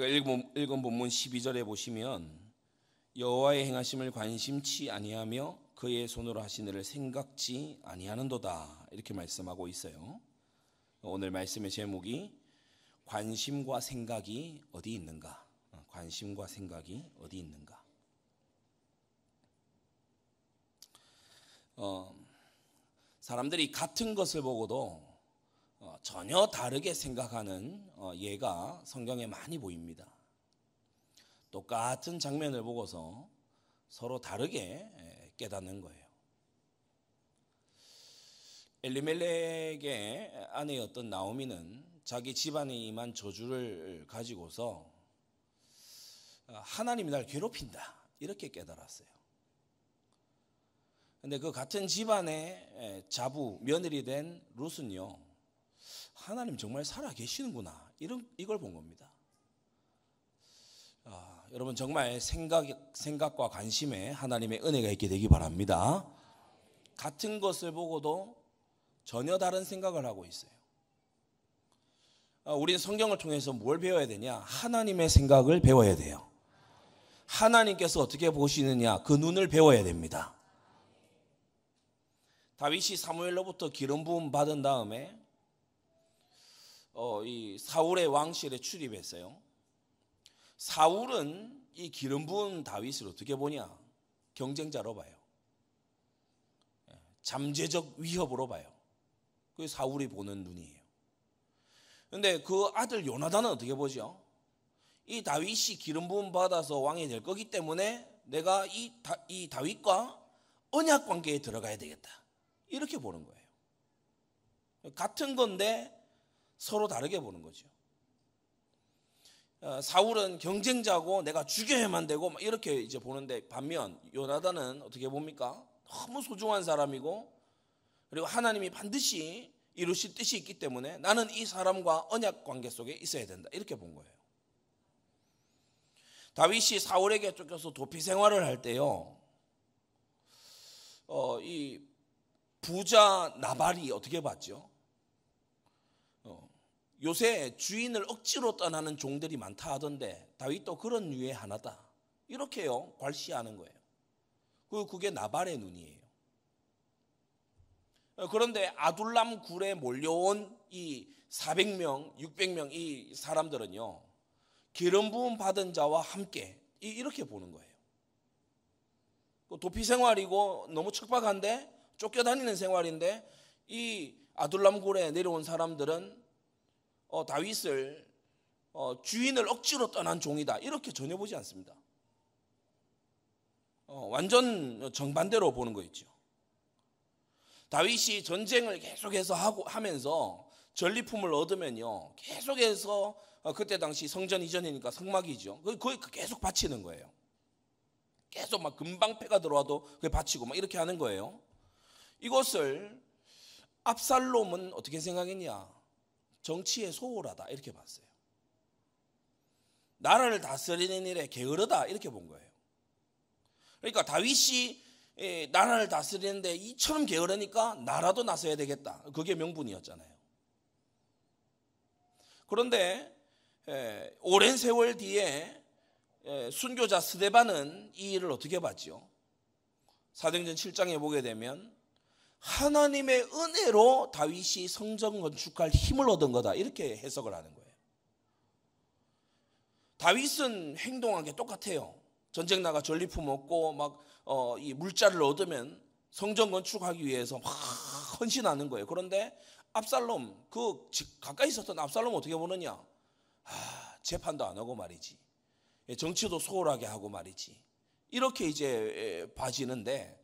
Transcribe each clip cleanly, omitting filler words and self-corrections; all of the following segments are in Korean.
우리가 읽은 본문 12절에 보시면 여호와의 행하심을 관심치 아니하며 그의 손으로 하신 일을 생각지 아니하는도다 이렇게 말씀하고 있어요. 오늘 말씀의 제목이 관심과 생각이 어디 있는가? 관심과 생각이 어디 있는가? 사람들이 같은 것을 보고도 전혀 다르게 생각하는 예가 성경에 많이 보입니다. 똑같은 장면을 보고서 서로 다르게 깨닫는 거예요. 엘리멜렉의 아내였던 나오미는 자기 집안에 임한 저주를 가지고서 하나님이 날 괴롭힌다 이렇게 깨달았어요. 그런데 그 같은 집안의 자부 며느리 된 룻은요, 하나님 정말 살아 계시는구나 이걸 본 겁니다. 여러분 정말 생각과 관심에 하나님의 은혜가 있게 되기 바랍니다. 같은 것을 보고도 전혀 다른 생각을 하고 있어요. 우리는 성경을 통해서 뭘 배워야 되냐? 하나님의 생각을 배워야 돼요. 하나님께서 어떻게 보시느냐 그 눈을 배워야 됩니다. 다윗이 사무엘로부터 기름 부음 받은 다음에 이 사울의 왕실에 출입했어요. 사울은 이 기름 부은 다윗을 어떻게 보냐? 경쟁자로 봐요. 잠재적 위협으로 봐요. 그게 사울이 보는 눈이에요. 그런데 그 아들 요나단은 어떻게 보죠? 이 다윗이 기름 부음 받아서 왕이 될 거기 때문에 내가 이 다윗과 언약 관계에 들어가야 되겠다 이렇게 보는 거예요. 같은 건데 서로 다르게 보는 거죠. 사울은 경쟁자고 내가 죽여야만 되고 이렇게 이제 보는데, 반면 요나단은 어떻게 봅니까? 너무 소중한 사람이고 그리고 하나님이 반드시 이루실 뜻이 있기 때문에 나는 이 사람과 언약 관계 속에 있어야 된다 이렇게 본 거예요. 다윗이 사울에게 쫓겨서 도피 생활을 할 때요, 이 부자 나발이 어떻게 봤죠? 요새 주인을 억지로 떠나는 종들이 많다 하던데 다윗도 그런 류의 하나다 이렇게요 괄시하는 거예요. 그게 나발의 눈이에요. 그런데 아둘람 굴에 몰려온 이 400명 600명 이 사람들은요 기름 부음 받은 자와 함께 이렇게 보는 거예요. 도피 생활이고 너무 척박한데 쫓겨다니는 생활인데 이 아둘람 굴에 내려온 사람들은 다윗을 주인을 억지로 떠난 종이다 이렇게 전혀 보지 않습니다. 완전 정반대로 보는 거 있죠. 다윗이 전쟁을 계속해서 하면서 전리품을 얻으면요 계속해서 그때 당시 성전 이전이니까 성막이죠. 거기 계속 바치는 거예요. 계속 막 금방 패가 들어와도 그게 바치고 막 이렇게 하는 거예요. 이것을 압살롬은 어떻게 생각했냐? 정치에 소홀하다 이렇게 봤어요. 나라를 다스리는 일에 게으르다 이렇게 본 거예요. 그러니까 다윗이 나라를 다스리는데 이처럼 게으르니까 나라도 나서야 되겠다. 그게 명분이었잖아요. 그런데 오랜 세월 뒤에 순교자 스데반은 이 일을 어떻게 봤죠? 사도행전 7장에 보게 되면 하나님의 은혜로 다윗이 성전 건축할 힘을 얻은 거다 이렇게 해석을 하는 거예요. 다윗은 행동한 게 똑같아요. 전쟁 나가 전리품 얻고 막 이 물자를 얻으면 성전 건축하기 위해서 막 헌신하는 거예요. 그런데 압살롬 가까이 있었던 압살롬 어떻게 보느냐? 재판도 안 하고 말이지. 정치도 소홀하게 하고 말이지. 이렇게 이제 봐지는데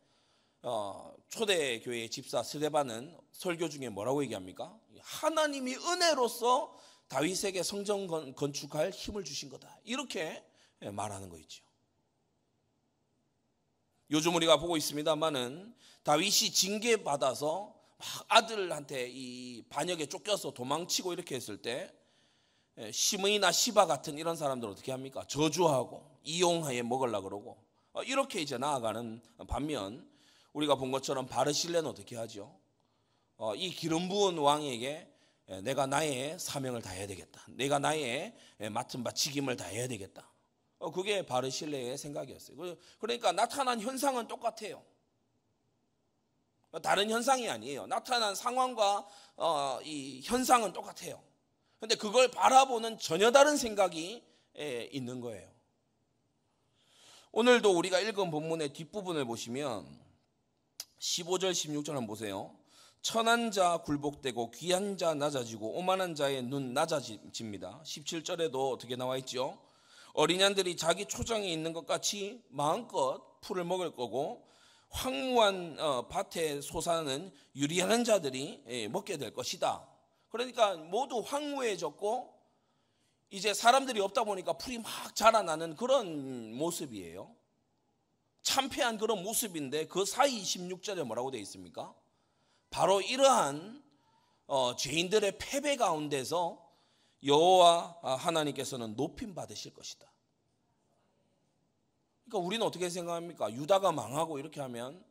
초대교회의 집사 스데반은 설교 중에 뭐라고 얘기합니까? 하나님이 은혜로서 다윗에게 성전 건축할 힘을 주신 거다 이렇게 말하는 거 있죠. 요즘 우리가 보고 있습니다만은 다윗이 징계받아서 막 아들한테 이 반역에 쫓겨서 도망치고 이렇게 했을 때 시므이나 시바 같은 이런 사람들 어떻게 합니까? 저주하고 이용하에 먹으려고 그러고 이렇게 이제 나아가는 반면 우리가 본 것처럼 바르실레는 어떻게 하죠? 이 기름 부은 왕에게 내가 나의 사명을 다해야 되겠다. 내가 나의 맡은 바 책임을 다해야 되겠다. 그게 바르실레의 생각이었어요. 그러니까 나타난 현상은 똑같아요. 다른 현상이 아니에요. 나타난 상황과 이 현상은 똑같아요. 그런데 그걸 바라보는 전혀 다른 생각이 있는 거예요. 오늘도 우리가 읽은 본문의 뒷부분을 보시면 15절 16절 한번 보세요. 천한 자 굴복되고 귀한 자 낮아지고 오만한 자의 눈 낮아집니다. 17절에도 어떻게 나와 있죠? 어린 양들이 자기 초장에 있는 것 같이 마음껏 풀을 먹을 거고 황무한 밭에 솟아나는 유리하는 자들이 먹게 될 것이다. 그러니까 모두 황무해졌고 이제 사람들이 없다 보니까 풀이 막 자라나는 그런 모습이에요. 참패한 그런 모습인데 그 사이 16절에 뭐라고 되어 있습니까? 바로 이러한 죄인들의 패배 가운데서 여호와 하나님께서는 높임 받으실 것이다. 그러니까 우리는 어떻게 생각합니까? 유다가 망하고 이렇게 하면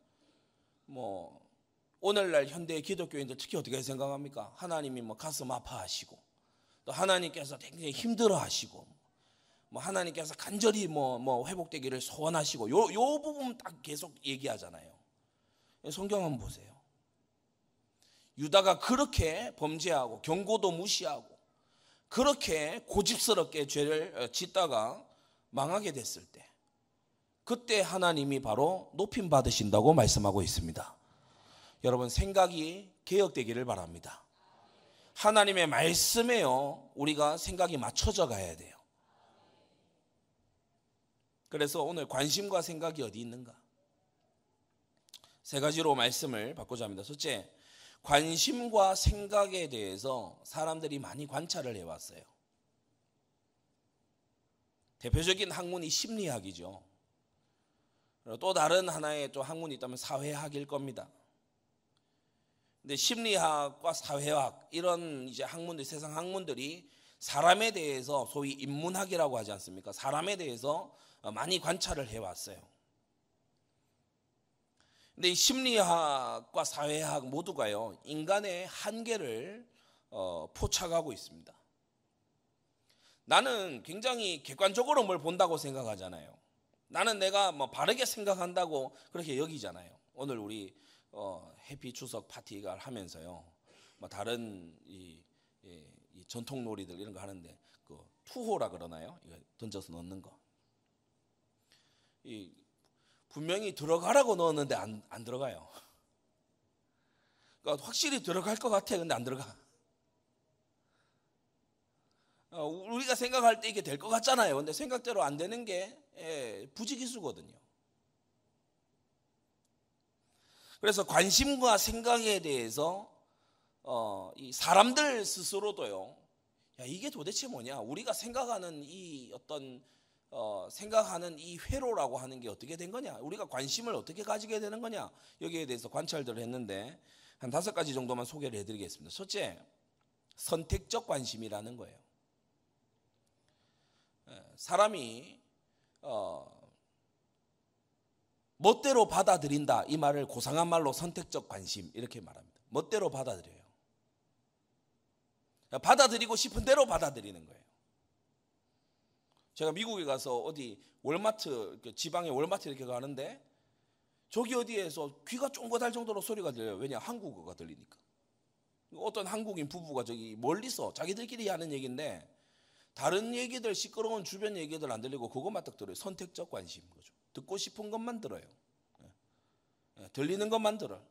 뭐 오늘날 현대 기독교인들 특히 어떻게 생각합니까? 하나님이 뭐 가슴 아파하시고 또 하나님께서 굉장히 힘들어하시고 뭐 하나님께서 간절히 뭐 회복되기를 소원하시고 요 부분 딱 계속 얘기하잖아요. 성경 한번 보세요. 유다가 그렇게 범죄하고 경고도 무시하고 그렇게 고집스럽게 죄를 짓다가 망하게 됐을 때 그때 하나님이 바로 높임 받으신다고 말씀하고 있습니다. 여러분 생각이 개혁되기를 바랍니다. 하나님의 말씀에요 우리가 생각이 맞춰져 가야 돼요. 그래서 오늘 관심과 생각이 어디 있는가? 세 가지로 말씀을 바꾸자 합니다. 첫째, 관심과 생각에 대해서 사람들이 많이 관찰을 해왔어요. 대표적인 학문이 심리학이죠. 또 다른 하나의 또 학문이 있다면 사회학일 겁니다. 근데 심리학과 사회학 이런 이제 학문들, 세상 학문들이 사람에 대해서 소위 인문학이라고 하지 않습니까? 사람에 대해서 많이 관찰을 해왔어요. 근데 이 심리학과 사회학 모두가요 인간의 한계를 포착하고 있습니다. 나는 굉장히 객관적으로 뭘 본다고 생각하잖아요. 나는 내가 뭐 바르게 생각한다고 그렇게 여기잖아요. 오늘 우리 해피 추석 파티가 하면서요, 뭐 다른 이 전통 놀이들 이런 거 하는데 그 투호라 그러나요? 이거 던져서 넣는 거. 분명히 들어가라고 넣었는데 안 들어가요. 그러니까 확실히 들어갈 것 같아. 근데 안 들어가. 우리가 생각할 때 이게 될 것 같잖아요. 근데 생각대로 안 되는 게 부지기수거든요. 그래서 관심과 생각에 대해서 이 사람들 스스로도요. 야, 이게 도대체 뭐냐? 우리가 생각하는 이 어떤 생각하는 이 회로라고 하는 게 어떻게 된 거냐? 우리가 관심을 어떻게 가지게 되는 거냐? 여기에 대해서 관찰들을 했는데 한 5가지 정도만 소개를 해드리겠습니다. 첫째, 선택적 관심이라는 거예요. 사람이 멋대로 받아들인다 이 말을 고상한 말로 선택적 관심 이렇게 말합니다. 멋대로 받아들여요. 받아들이고 싶은 대로 받아들이는 거예요. 제가 미국에 가서 어디 월마트, 지방의 월마트 이렇게 가는데 저기 어디에서 귀가 쫑긋할 정도로 소리가 들려요. 왜냐? 한국어가 들리니까. 어떤 한국인 부부가 저기 멀리서 자기들끼리 하는 얘기인데 다른 얘기들, 시끄러운 주변 얘기들 안 들리고 그것만 딱 들어요. 선택적 관심인 거죠. 듣고 싶은 것만 들어요. 들리는 것만 들어요.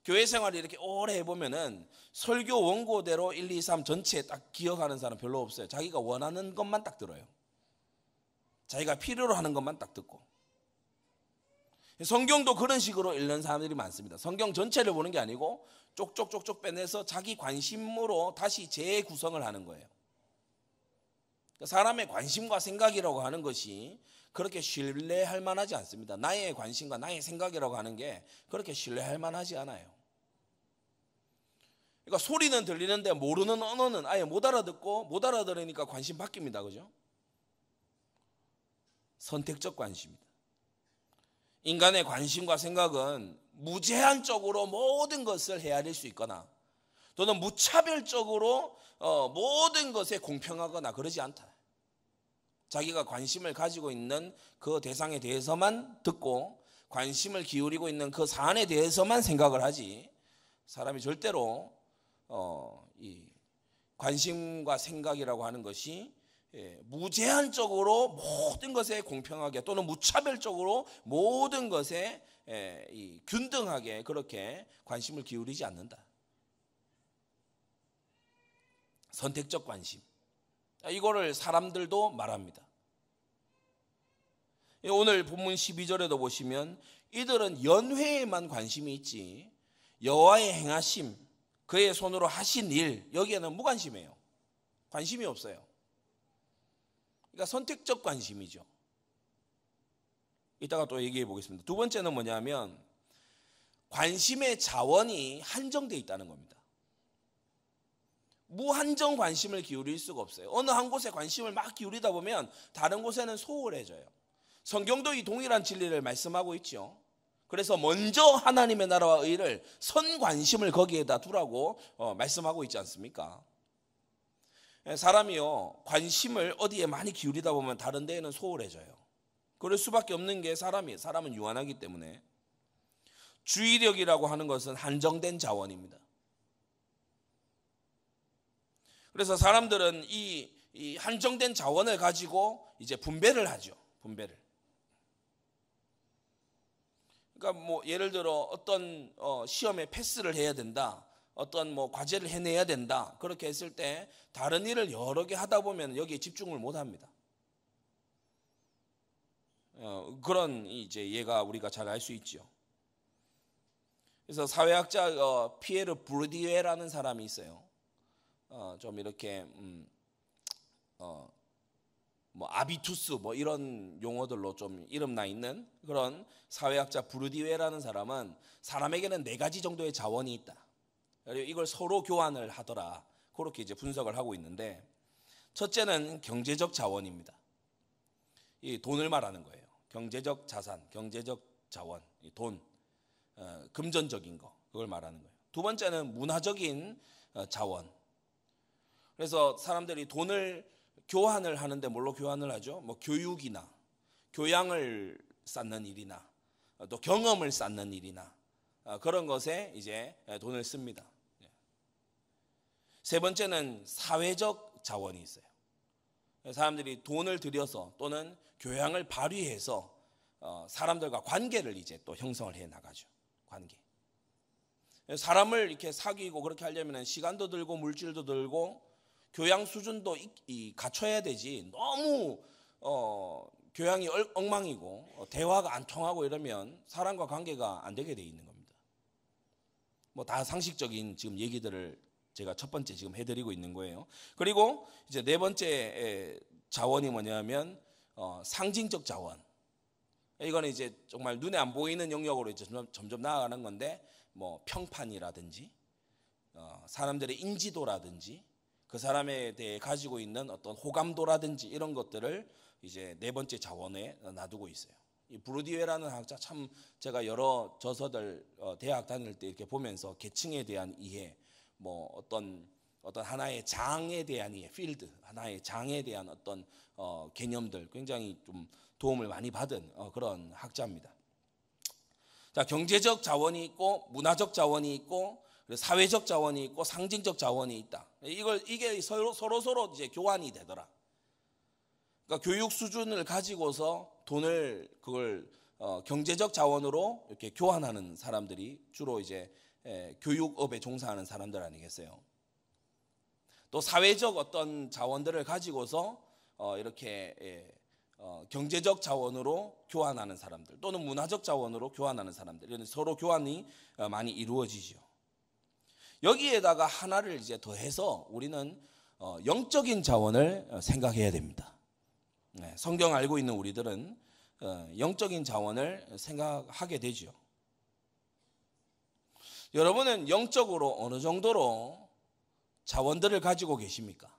교회 생활을 이렇게 오래 해보면은 설교 원고대로 1, 2, 3 전체 딱 기억하는 사람 별로 없어요. 자기가 원하는 것만 딱 들어요. 자기가 필요로 하는 것만 딱 듣고. 성경도 그런 식으로 읽는 사람들이 많습니다. 성경 전체를 보는 게 아니고 쪽쪽쪽쪽 빼내서 자기 관심으로 다시 재구성을 하는 거예요. 사람의 관심과 생각이라고 하는 것이 그렇게 신뢰할 만하지 않습니다. 나의 관심과 나의 생각이라고 하는 게 그렇게 신뢰할 만하지 않아요. 그러니까 소리는 들리는데 모르는 언어는 아예 못 알아듣고 못 알아들으니까 관심 바뀝니다. 그죠? 선택적 관심입니다. 인간의 관심과 생각은 무제한적으로 모든 것을 헤아릴 수 있거나 또는 무차별적으로 모든 것에 공평하거나 그러지 않다. 자기가 관심을 가지고 있는 그 대상에 대해서만 듣고 관심을 기울이고 있는 그 사안에 대해서만 생각을 하지, 사람이 절대로 이 관심과 생각이라고 하는 것이 무제한적으로 모든 것에 공평하게 또는 무차별적으로 모든 것에 균등하게 그렇게 관심을 기울이지 않는다. 선택적 관심. 이거를 사람들도 말합니다. 오늘 본문 12절에도 보시면 이들은 연회에만 관심이 있지 여호와의 행하심, 그의 손으로 하신 일, 여기에는 무관심해요. 관심이 없어요. 그러니까 선택적 관심이죠. 이따가 또 얘기해 보겠습니다. 두 번째는 뭐냐면 관심의 자원이 한정되어 있다는 겁니다. 무한정 관심을 기울일 수가 없어요. 어느 한 곳에 관심을 막 기울이다 보면 다른 곳에는 소홀해져요. 성경도 이 동일한 진리를 말씀하고 있죠. 그래서 먼저 하나님의 나라와 의를 선 관심을 거기에다 두라고 말씀하고 있지 않습니까? 사람이요, 관심을 어디에 많이 기울이다 보면 다른 데에는 소홀해져요. 그럴 수밖에 없는 게 사람이에요. 사람은 유한하기 때문에. 주의력이라고 하는 것은 한정된 자원입니다. 그래서 사람들은 이 한정된 자원을 가지고 이제 분배를 하죠. 분배를. 그러니까 뭐 예를 들어 어떤 시험에 패스를 해야 된다, 어떤 뭐 과제를 해내야 된다, 그렇게 했을 때 다른 일을 여러 개 하다 보면 여기에 집중을 못 합니다. 그런 이제 예가 우리가 잘 알 수 있죠. 그래서 사회학자 피에르 부르디에라는 사람이 있어요. 좀 이렇게 뭐 아비투스 뭐 이런 용어들로 좀 이름 나 있는 그런 사회학자 부르디에라는 사람은 사람에게는 4가지 정도의 자원이 있다. 그리고 이걸 서로 교환을 하더라. 그렇게 이제 분석을 하고 있는데, 첫째는 경제적 자원입니다. 이 돈을 말하는 거예요. 경제적 자산, 경제적 자원, 이 돈, 금전적인 거, 그걸 말하는 거예요. 두 번째는 문화적인 자원. 그래서 사람들이 돈을 교환을 하는데 뭘로 교환을 하죠? 뭐 교육이나 교양을 쌓는 일이나 또 경험을 쌓는 일이나 그런 것에 이제 돈을 씁니다. 세 번째는 사회적 자원이 있어요. 사람들이 돈을 들여서 또는 교양을 발휘해서 사람들과 관계를 이제 또 형성을 해 나가죠. 관계. 사람을 이렇게 사귀고 그렇게 하려면 시간도 들고 물질도 들고 교양 수준도 갖춰야 되지, 너무 교양이 엉망이고 대화가 안 통하고 이러면 사람과 관계가 안 되게 돼 있는 겁니다. 뭐 다 상식적인 지금 얘기들을 제가 첫 번째 지금 해드리고 있는 거예요. 그리고 이제 네 번째 자원이 뭐냐면 상징적 자원. 이거는 이제 정말 눈에 안 보이는 영역으로 이제 점점 나아가는 건데, 뭐 평판이라든지 사람들의 인지도라든지 그 사람에 대해 가지고 있는 어떤 호감도라든지 이런 것들을 이제 네 번째 자원에 놔두고 있어요. 이 부르디에라는 학자, 참 제가 여러 저서들 대학 다닐 때 이렇게 보면서 계층에 대한 이해, 뭐 어떤 하나의 장에 대한 이해, 필드, 하나의 장에 대한 어떤 개념들 굉장히 좀 도움을 많이 받은 그런 학자입니다. 자, 경제적 자원이 있고 문화적 자원이 있고 사회적 자원이 있고 상징적 자원이 있다. 이게 서로 이제 교환이 되더라. 그러니까 교육 수준을 가지고서 돈을 그걸 경제적 자원으로 이렇게 교환하는 사람들이 주로 이제 교육업에 종사하는 사람들 아니겠어요? 또 사회적 어떤 자원들을 가지고서 이렇게 경제적 자원으로 교환하는 사람들, 또는 문화적 자원으로 교환하는 사람들, 이런 서로 교환이 많이 이루어지죠. 여기에다가 하나를 이제 더해서 우리는 영적인 자원을 생각해야 됩니다. 성경 알고 있는 우리들은 영적인 자원을 생각하게 되죠. 여러분은 영적으로 어느 정도로 자원들을 가지고 계십니까?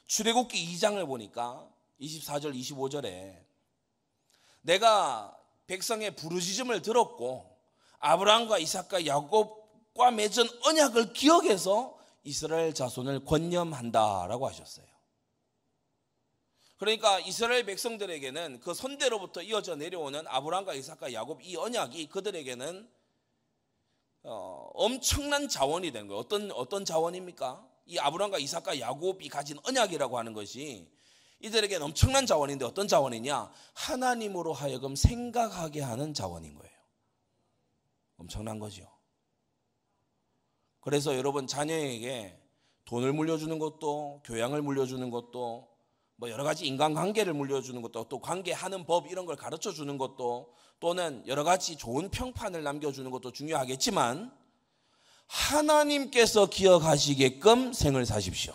출애굽기 2장을 보니까 24절 25절에 내가 백성의 부르짖음을 들었고 아브라함과 이삭과 야곱 약속과 맺은 언약을 기억해서 이스라엘 자손을 권념한다라고 하셨어요. 그러니까 이스라엘 백성들에게는 그 선대로부터 이어져 내려오는 아브라함과 이삭과 야곱 이 언약이 그들에게는 엄청난 자원이 된 거예요. 어떤 자원입니까? 이 아브라함과 이삭과 야곱이 가진 언약이라고 하는 것이 이들에게는 엄청난 자원인데 어떤 자원이냐? 하나님으로 하여금 생각하게 하는 자원인 거예요. 엄청난 거죠. 그래서 여러분 자녀에게 돈을 물려주는 것도, 교양을 물려주는 것도, 뭐 여러 가지 인간관계를 물려주는 것도, 또 관계하는 법 이런 걸 가르쳐 주는 것도, 또는 여러 가지 좋은 평판을 남겨주는 것도 중요하겠지만 하나님께서 기억하시게끔 생을 사십시오.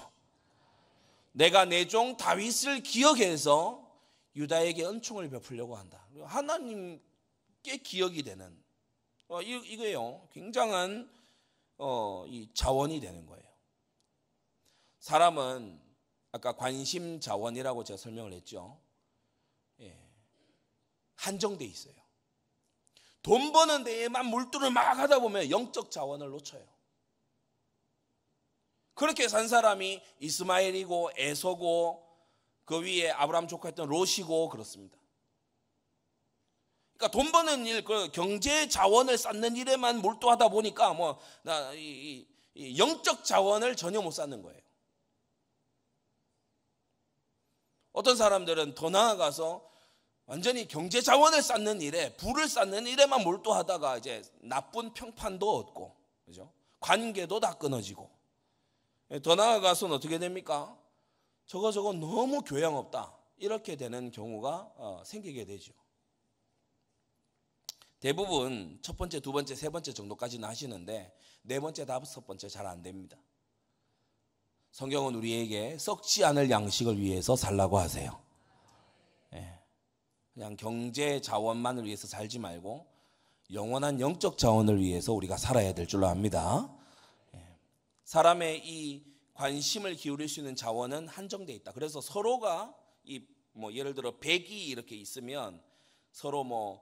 내가 내 종 다윗을 기억해서 유다에게 은총을 베풀려고 한다. 하나님께 기억이 되는 이거예요. 굉장한 이 자원이 되는 거예요. 사람은 아까 관심 자원이라고 제가 설명을 했죠. 한정돼 있어요. 돈 버는 데에만 몰두를 막 하다 보면 영적 자원을 놓쳐요. 그렇게 산 사람이 이스마엘이고 에서고 그 위에 아브라함 조카였던 롯이고 그렇습니다. 그러니까 돈 버는 일, 그 경제 자원을 쌓는 일에만 몰두하다 보니까 이 영적 자원을 전혀 못 쌓는 거예요. 어떤 사람들은 더 나아가서 완전히 경제 자원을 쌓는 일에, 부를 쌓는 일에만 몰두하다가 이제 나쁜 평판도 얻고, 그죠? 관계도 다 끊어지고. 더 나아가서는 어떻게 됩니까? 저거 너무 교양 없다. 이렇게 되는 경우가 생기게 되죠. 대부분 첫 번째, 두 번째, 세 번째 정도까지는 하시는데 네 번째, 다섯 번째 잘 안 됩니다. 성경은 우리에게 썩지 않을 양식을 위해서 살라고 하세요. 그냥 경제 자원만을 위해서 살지 말고 영원한 영적 자원을 위해서 우리가 살아야 될 줄로 압니다. 사람의 이 관심을 기울일 수 있는 자원은 한정되어 있다. 그래서 서로가 예를 들어 100이 이렇게 있으면 서로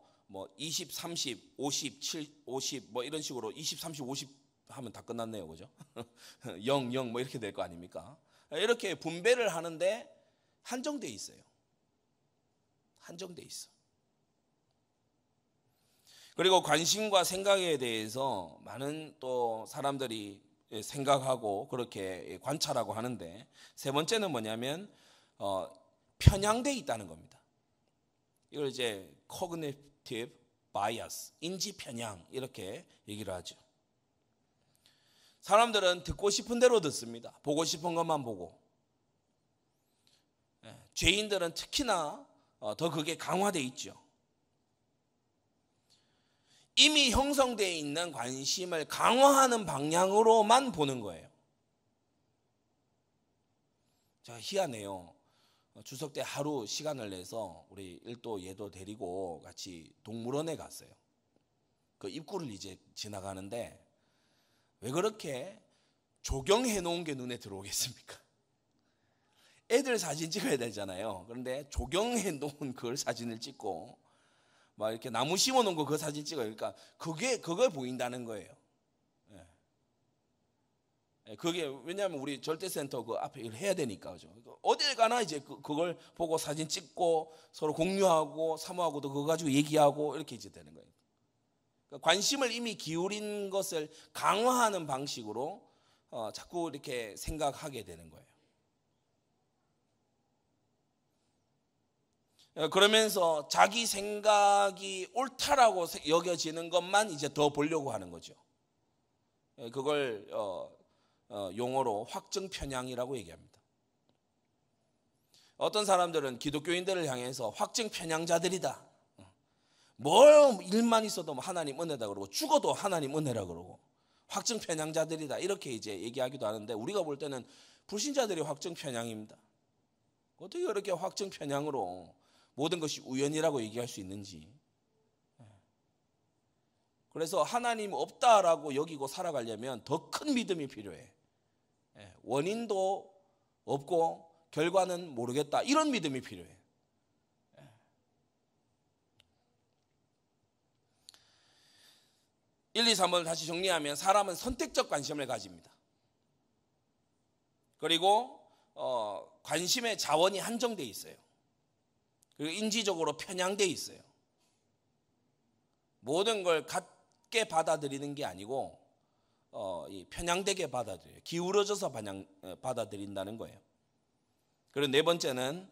20, 30, 50, 50 이런 식으로 20, 30, 50 하면 다 끝났네요. 그죠? 0, 0 이렇게 될 거 아닙니까? 이렇게 분배를 하는데 한정되어 있어요. 한정되어 있어. 그리고 관심과 생각에 대해서 많은 또 사람들이 생각하고 그렇게 관찰하고 하는데 세 번째는 뭐냐면 편향되어 있다는 겁니다. 이걸 이제 cognitive bias, 인지 편향 이렇게 얘기를 하죠. 사람들은 듣고 싶은 대로 듣습니다. 보고 싶은 것만 보고. 죄인들은 특히나 더 그게 강화되어 있죠. 이미 형성되어 있는 관심을 강화하는 방향으로만 보는 거예요. 제가 희한해요. 추석 때 하루 시간을 내서 우리 일도 얘도 데리고 같이 동물원에 갔어요. 그 입구를 이제 지나가는데 왜 그렇게 조경해 놓은 게 눈에 들어오겠습니까? 애들 사진 찍어야 되잖아요. 그런데 조경해 놓은 그걸 사진을 찍고 막 이렇게 나무 심어 놓은 거 그 사진 찍어요. 그러니까 그걸 보인다는 거예요. 그게 왜냐하면 우리 절대센터 그 앞에 일을 해야 되니까 그죠. 어딜 가나 이제 그걸 보고 사진 찍고 서로 공유하고 사모하고도 그거 가지고 얘기하고 이렇게 이제 되는 거예요. 그러니까 관심을 이미 기울인 것을 강화하는 방식으로 자꾸 이렇게 생각하게 되는 거예요. 그러면서 자기 생각이 옳다라고 여겨지는 것만 이제 더 보려고 하는 거죠. 그걸 용어로 확증 편향이라고 얘기합니다. 어떤 사람들은 기독교인들을 향해서 확증 편향자들이다. 뭘 일만 있어도 하나님 은혜다 그러고 죽어도 하나님 은혜라 그러고 확증 편향자들이다 이렇게 이제 얘기하기도 하는데 우리가 볼 때는 불신자들이 확증 편향입니다. 어떻게 그렇게 확증 편향으로 모든 것이 우연이라고 얘기할 수 있는지. 그래서 하나님 없다라고 여기고 살아가려면 더 큰 믿음이 필요해. 원인도 없고 결과는 모르겠다 이런 믿음이 필요해. 1, 2, 3번을 다시 정리하면 사람은 선택적 관심을 가집니다. 그리고 관심의 자원이 한정되어 있어요. 그리고 인지적으로 편향되어 있어요. 모든 걸 같게 받아들이는 게 아니고 편향되게 받아들여요. 기울어져서 받아들인다는 거예요. 그리고 네 번째는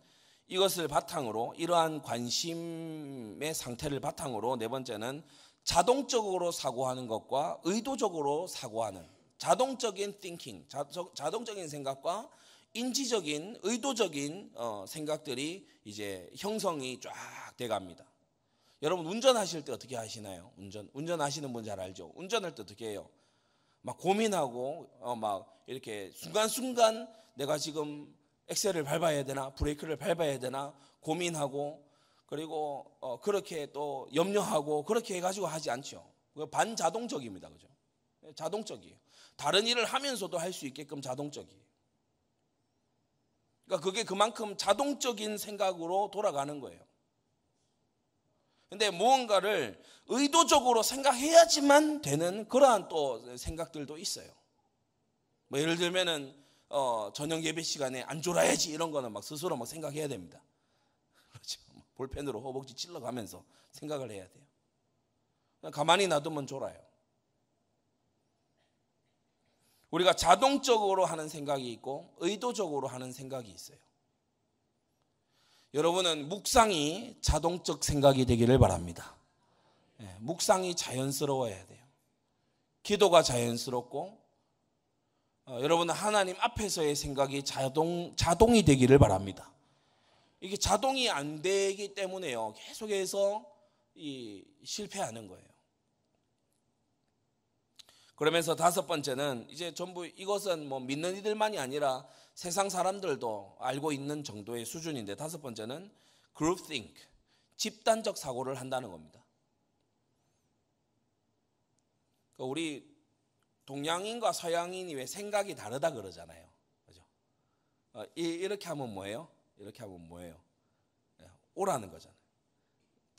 이것을 바탕으로, 이러한 관심의 상태를 바탕으로 네 번째는 자동적으로 사고하는 것과 의도적으로 사고하는, 자동적인 thinking, 자동적인 생각과 인지적인 의도적인 생각들이 이제 형성이 쫙 돼갑니다. 여러분 운전하실 때 어떻게 하시나요? 운전하시는 분 잘 알죠? 운전할 때 어떻게 해요? 막 고민하고 막 이렇게 순간순간 내가 지금 엑셀을 밟아야 되나 브레이크를 밟아야 되나 고민하고, 그리고 그렇게 또 염려하고 그렇게 해가지고 하지 않죠. 반자동적입니다. 그죠? 자동적이에요. 다른 일을 하면서도 할 수 있게끔 자동적이에요. 그러니까 그게 그만큼 자동적인 생각으로 돌아가는 거예요. 근데 무언가를 의도적으로 생각해야지만 되는 그러한 또 생각들도 있어요. 뭐 예를 들면은 저녁 예배 시간에 안 졸아야지 이런 거는 막 스스로 막 생각해야 됩니다. 그렇죠. 볼펜으로 허벅지 찔러가면서 생각을 해야 돼요. 가만히 놔두면 졸아요. 우리가 자동적으로 하는 생각이 있고 의도적으로 하는 생각이 있어요. 여러분은 묵상이 자동적 생각이 되기를 바랍니다. 묵상이 자연스러워야 돼요. 기도가 자연스럽고 여러분은 하나님 앞에서의 생각이 자동이 되기를 바랍니다. 이게 자동이 안 되기 때문에요. 계속해서 실패하는 거예요. 그러면서 다섯 번째는 이제 전부 이것은 뭐 믿는 이들만이 아니라 세상 사람들도 알고 있는 정도의 수준인데, 다섯 번째는 group think, 집단적 사고를 한다는 겁니다. 우리 동양인과 서양인이 왜 생각이 다르다 그러잖아요. 그죠? 이렇게 하면 뭐예요? 이렇게 하면 뭐예요? 오라는 거잖아요.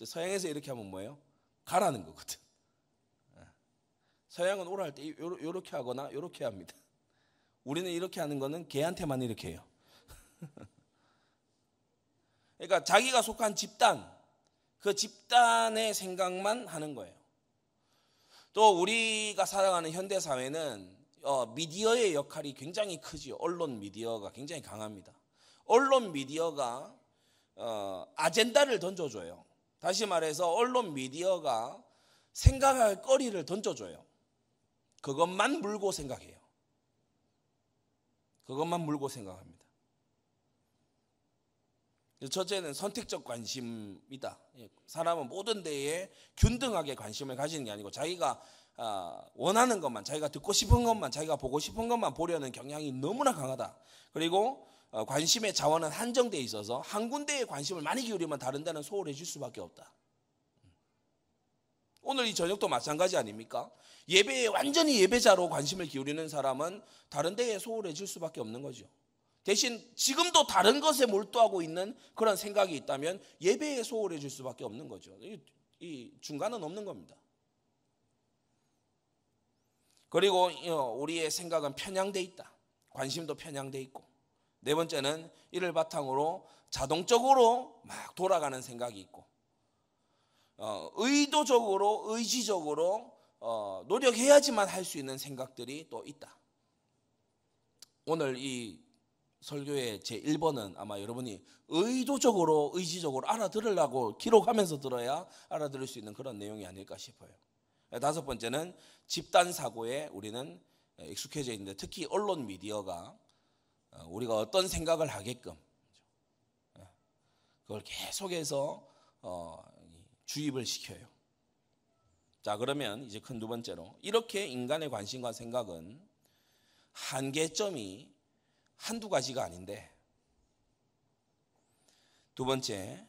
서양에서 이렇게 하면 뭐예요? 가라는 거거든. 서양은 오라 할 때 이렇게 하거나 이렇게 합니다. 우리는 이렇게 하는 거는 걔한테만 이렇게 해요. 그러니까 자기가 속한 집단, 그 집단의 생각만 하는 거예요. 또 우리가 살아가는 현대 사회는 미디어의 역할이 굉장히 크지요. 언론 미디어가 굉장히 강합니다. 언론 미디어가 아젠다를 던져줘요. 다시 말해서 언론 미디어가 생각할 거리를 던져줘요. 그것만 물고 생각해요. 그것만 물고 생각합니다. 첫째는 선택적 관심이다. 사람은 모든 데에 균등하게 관심을 가지는 게 아니고 자기가 원하는 것만, 자기가 듣고 싶은 것만, 자기가 보고 싶은 것만 보려는 경향이 너무나 강하다. 그리고 관심의 자원은 한정되어 있어서 한 군데에 관심을 많이 기울이면 다른 데는 소홀해질 수밖에 없다. 오늘 이 저녁도 마찬가지 아닙니까? 예배에 완전히 예배자로 관심을 기울이는 사람은 다른 데에 소홀해질 수밖에 없는 거죠. 대신 지금도 다른 것에 몰두하고 있는 그런 생각이 있다면 예배에 소홀해질 수밖에 없는 거죠. 이 중간은 없는 겁니다. 그리고 우리의 생각은 편향돼 있다. 관심도 편향돼 있고. 네 번째는 이를 바탕으로 자동적으로 막 돌아가는 생각이 있고, 의도적으로 의지적으로 노력해야지만 할 수 있는 생각들이 또 있다. 오늘 이 설교의 제1번은 아마 여러분이 의도적으로 의지적으로 알아들으려고 기록하면서 들어야 알아들을 수 있는 그런 내용이 아닐까 싶어요. 다섯 번째는 집단 사고에 우리는 익숙해져 있는데, 특히 언론 미디어가 우리가 어떤 생각을 하게끔 그걸 계속해서 주입을 시켜요. 자, 그러면 이제 큰 두 번째로, 이렇게 인간의 관심과 생각은 한계점이 한두 가지가 아닌데, 두 번째,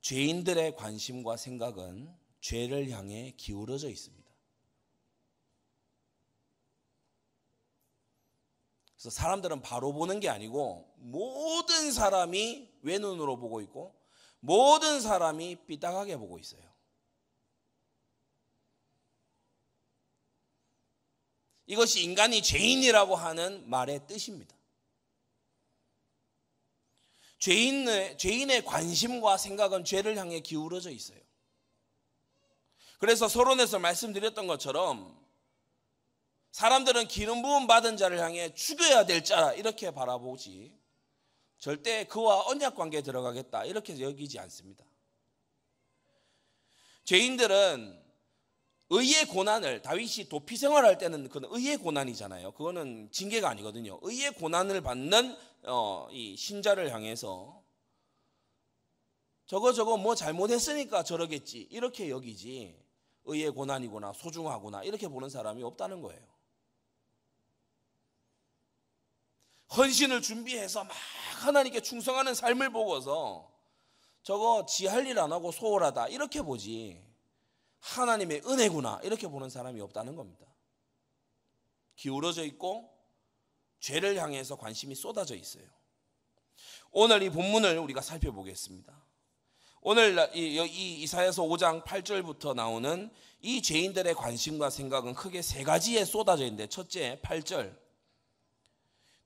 죄인들의 관심과 생각은 죄를 향해 기울어져 있습니다. 그래서 사람들은 바로 보는 게 아니고 모든 사람이 외눈으로 보고 있고 모든 사람이 삐딱하게 보고 있어요. 이것이 인간이 죄인이라고 하는 말의 뜻입니다. 죄인의 관심과 생각은 죄를 향해 기울어져 있어요. 그래서 서론에서 말씀드렸던 것처럼 사람들은 기름 부음 받은 자를 향해 죽여야 될 자 이렇게 바라보지 절대 그와 언약 관계에 들어가겠다 이렇게 여기지 않습니다. 죄인들은 의의 고난을, 다윗이 도피 생활할 때는 그건 의의 고난이잖아요. 그거는 징계가 아니거든요. 의의 고난을 받는 이 신자를 향해서 저거 뭐 잘못했으니까 저러겠지 이렇게 여기지, 의의 고난이구나 소중하구나 이렇게 보는 사람이 없다는 거예요. 헌신을 준비해서 막 하나님께 충성하는 삶을 보고서 저거 지 할 일 안 하고 소홀하다 이렇게 보지, 하나님의 은혜구나 이렇게 보는 사람이 없다는 겁니다. 기울어져 있고 죄를 향해서 관심이 쏟아져 있어요. 오늘 이 본문을 우리가 살펴보겠습니다. 오늘 이 이사야서 5장 8절부터 나오는 이 죄인들의 관심과 생각은 크게 세 가지에 쏟아져 있는데, 첫째 8절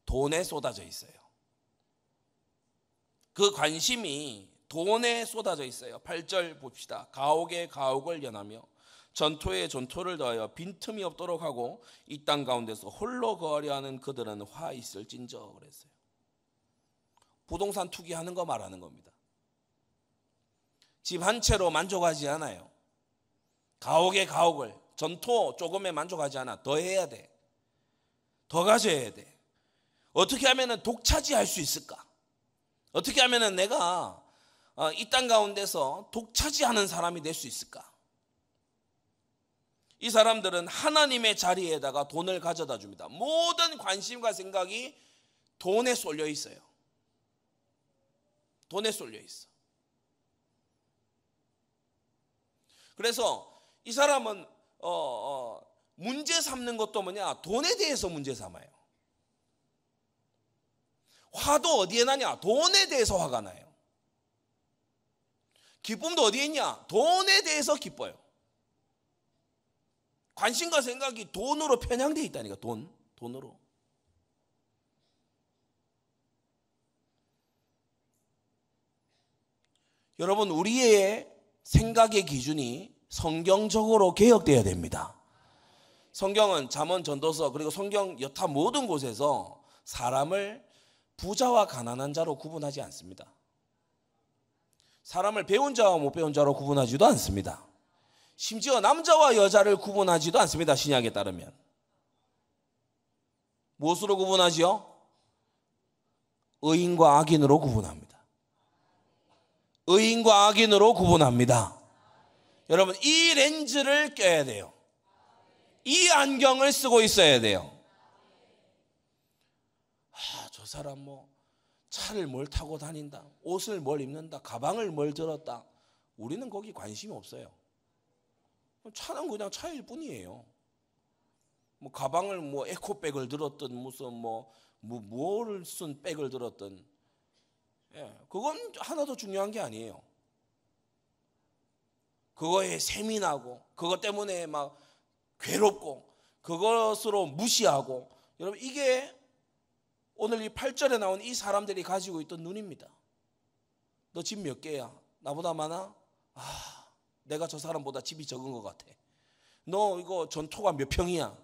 돈에 쏟아져 있어요. 그 관심이 돈에 쏟아져 있어요. 8절 봅시다. 가옥에 가옥을 연하며 전토에 전토를 더하여 빈틈이 없도록 하고 이 땅 가운데서 홀로 거하려 하는 그들은 화 있을진저 그랬어요. 부동산 투기하는 거 말하는 겁니다. 집 한 채로 만족하지 않아요. 가옥에 가옥을, 전토 조금에 만족하지 않아. 더 해야 돼. 더 가져야 돼. 어떻게 하면 독차지할 수 있을까? 어떻게 하면 내가 이 땅 가운데서 독차지하는 사람이 될 수 있을까? 이 사람들은 하나님의 자리에다가 돈을 가져다 줍니다. 모든 관심과 생각이 돈에 쏠려 있어요. 돈에 쏠려 있어. 그래서 이 사람은 문제 삼는 것도 뭐냐? 돈에 대해서 문제 삼아요. 화도 어디에 나냐? 돈에 대해서 화가 나요. 기쁨도 어디에 있냐? 돈에 대해서 기뻐요. 관심과 생각이 돈으로 편향되어 있다니까. 돈으로. 여러분, 우리의 생각의 기준이 성경적으로 개혁되어야 됩니다. 성경은 잠언, 전도서 그리고 성경 여타 모든 곳에서 사람을 부자와 가난한 자로 구분하지 않습니다. 사람을 배운 자와 못 배운 자로 구분하지도 않습니다. 심지어 남자와 여자를 구분하지도 않습니다. 신약에 따르면. 무엇으로 구분하지요? 의인과 악인으로 구분합니다. 의인과 악인으로 구분합니다. 여러분, 이 렌즈를 껴야 돼요. 이 안경을 쓰고 있어야 돼요. 저 사람 뭐 차를 뭘 타고 다닌다, 옷을 뭘 입는다, 가방을 뭘 들었다. 우리는 거기 관심이 없어요. 차는 그냥 차일 뿐이에요. 뭐 가방을 뭐 에코백을 들었든 무슨 뭐를 쓴 백을 들었든, 그건 하나도 중요한 게 아니에요. 그거에 세민하고 그것 때문에 막 괴롭고 그것으로 무시하고, 여러분 이게 오늘 이 8절에 나온 이 사람들이 가지고 있던 눈입니다. 너 집 몇 개야? 나보다 많아? 내가 저 사람보다 집이 적은 것 같아. 너 이거 전토가 몇 평이야?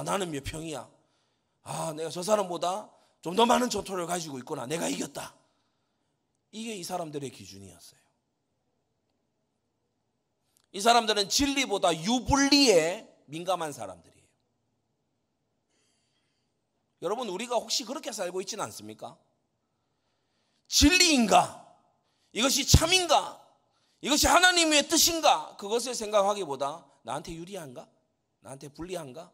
나는 몇 평이야? 내가 저 사람보다 좀 더 많은 전토를 가지고 있구나. 내가 이겼다. 이게 이 사람들의 기준이었어요. 이 사람들은 진리보다 유불리에 민감한 사람들이에요. 여러분, 우리가 혹시 그렇게 살고 있지는 않습니까? 진리인가? 이것이 참인가? 이것이 하나님의 뜻인가? 그것을 생각하기보다 나한테 유리한가? 나한테 불리한가?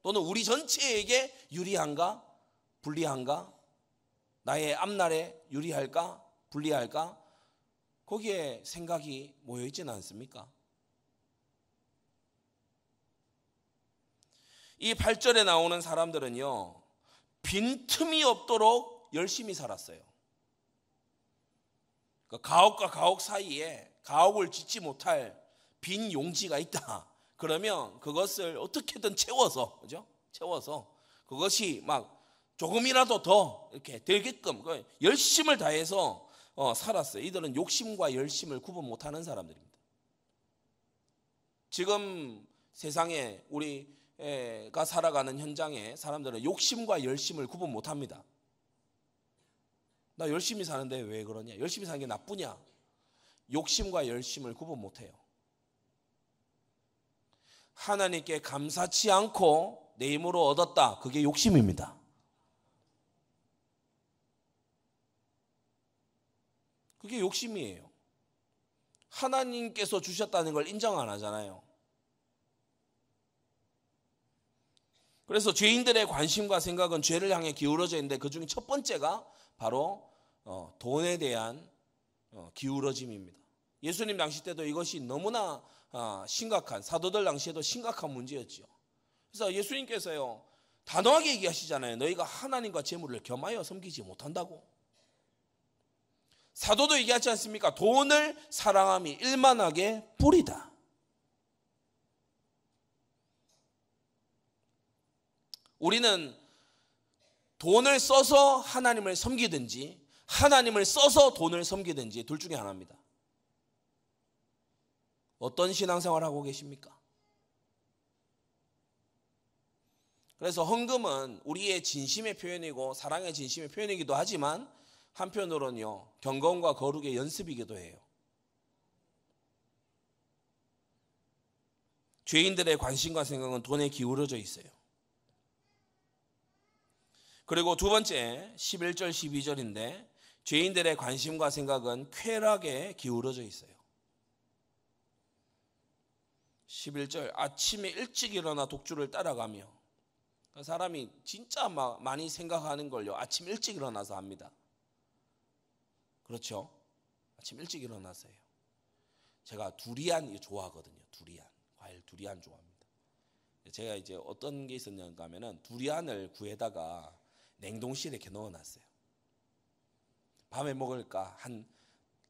또는 우리 전체에게 유리한가? 불리한가? 나의 앞날에 유리할까? 불리할까? 거기에 생각이 모여 있지는 않습니까? 이 8절에 나오는 사람들은요, 빈틈이 없도록 열심히 살았어요. 가옥과 가옥 사이에 가옥을 짓지 못할 빈 용지가 있다. 그러면 그것을 어떻게든 채워서, 그죠? 채워서 그것이 막 조금이라도 더 이렇게 되게끔 열심을 다해서 살았어요. 이들은 욕심과 열심을 구분 못하는 사람들입니다. 지금 세상에 우리가 살아가는 현장에 사람들은 욕심과 열심을 구분 못합니다. 나 열심히 사는데 왜 그러냐? 열심히 사는 게 나쁘냐? 욕심과 열심을 구분 못해요. 하나님께 감사치 않고 내 힘으로 얻었다. 그게 욕심입니다. 그게 욕심이에요. 하나님께서 주셨다는 걸 인정 안 하잖아요. 그래서 죄인들의 관심과 생각은 죄를 향해 기울어져 있는데 그중에 첫 번째가 바로 돈에 대한 기울어짐입니다. 예수님 당시 때도 이것이 너무나 심각한, 사도들 당시에도 심각한 문제였죠. 그래서 예수님께서요 단호하게 얘기하시잖아요. 너희가 하나님과 재물을 겸하여 섬기지 못한다고. 사도도 얘기하지 않습니까? 돈을 사랑함이 일만하게 뿌리다. 우리는 돈을 써서 하나님을 섬기든지 하나님을 써서 돈을 섬기든지 둘 중에 하나입니다. 어떤 신앙생활을 하고 계십니까? 그래서 헌금은 우리의 진심의 표현이고 사랑의 진심의 표현이기도 하지만 한편으로는요 경건과 거룩의 연습이기도 해요. 죄인들의 관심과 생각은 돈에 기울어져 있어요. 그리고 두 번째 11절 12절인데 죄인들의 관심과 생각은 쾌락에 기울어져 있어요. 11절 아침에 일찍 일어나 독주를 따라가며, 사람이 진짜 많이 생각하는 걸요 아침 일찍 일어나서 합니다. 그렇죠? 아침 일찍 일어나서요. 제가 두리안 좋아하거든요. 과일 두리안 좋아합니다. 제가 이제 어떤 게 있었냐고 하면은 두리안을 구해다가 냉동실에 이렇게 넣어놨어요. 밤에 먹을까 한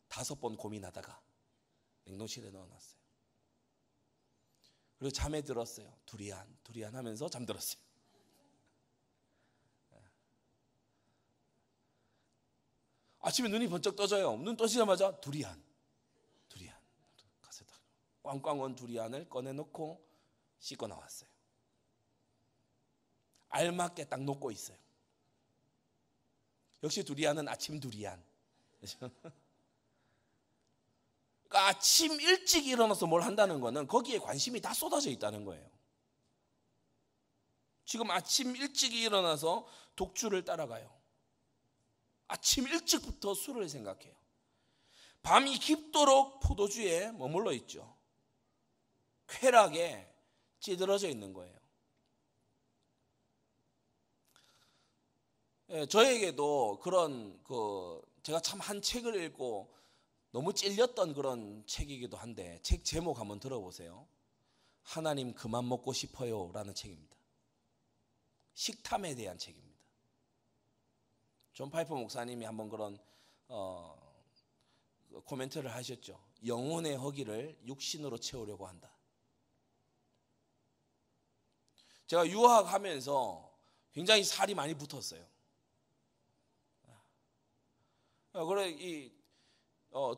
5번 고민하다가 냉동실에 넣어놨어요. 그리고 잠에 들었어요. 두리안 하면서 잠들었어요. 아침에 눈이 번쩍 떠져요. 눈 떠지자마자 두리안 가서 꽝꽝 온 두리안을 꺼내놓고 씻고 나왔어요. 알맞게 딱 녹고 있어요. 역시 두리안은 아침 두리안. 그러니까 아침 일찍 일어나서 뭘 한다는 거는 거기에 관심이 다 쏟아져 있다는 거예요. 지금 아침 일찍 일어나서 독주를 따라가요. 아침 일찍부터 술을 생각해요. 밤이 깊도록 포도주에 머물러 있죠. 쾌락에 찌들어져 있는 거예요. 저에게도 그런 제가 참 한 책을 읽고 너무 찔렸던 그런 책이기도 한데 책 제목 한번 들어보세요. 하나님 그만 먹고 싶어요 라는 책입니다. 식탐에 대한 책입니다. 존 파이퍼 목사님이 한번 그런 코멘트를 하셨죠. 영혼의 허기를 육신으로 채우려고 한다. 제가 유학하면서 굉장히 살이 많이 붙었어요. 그래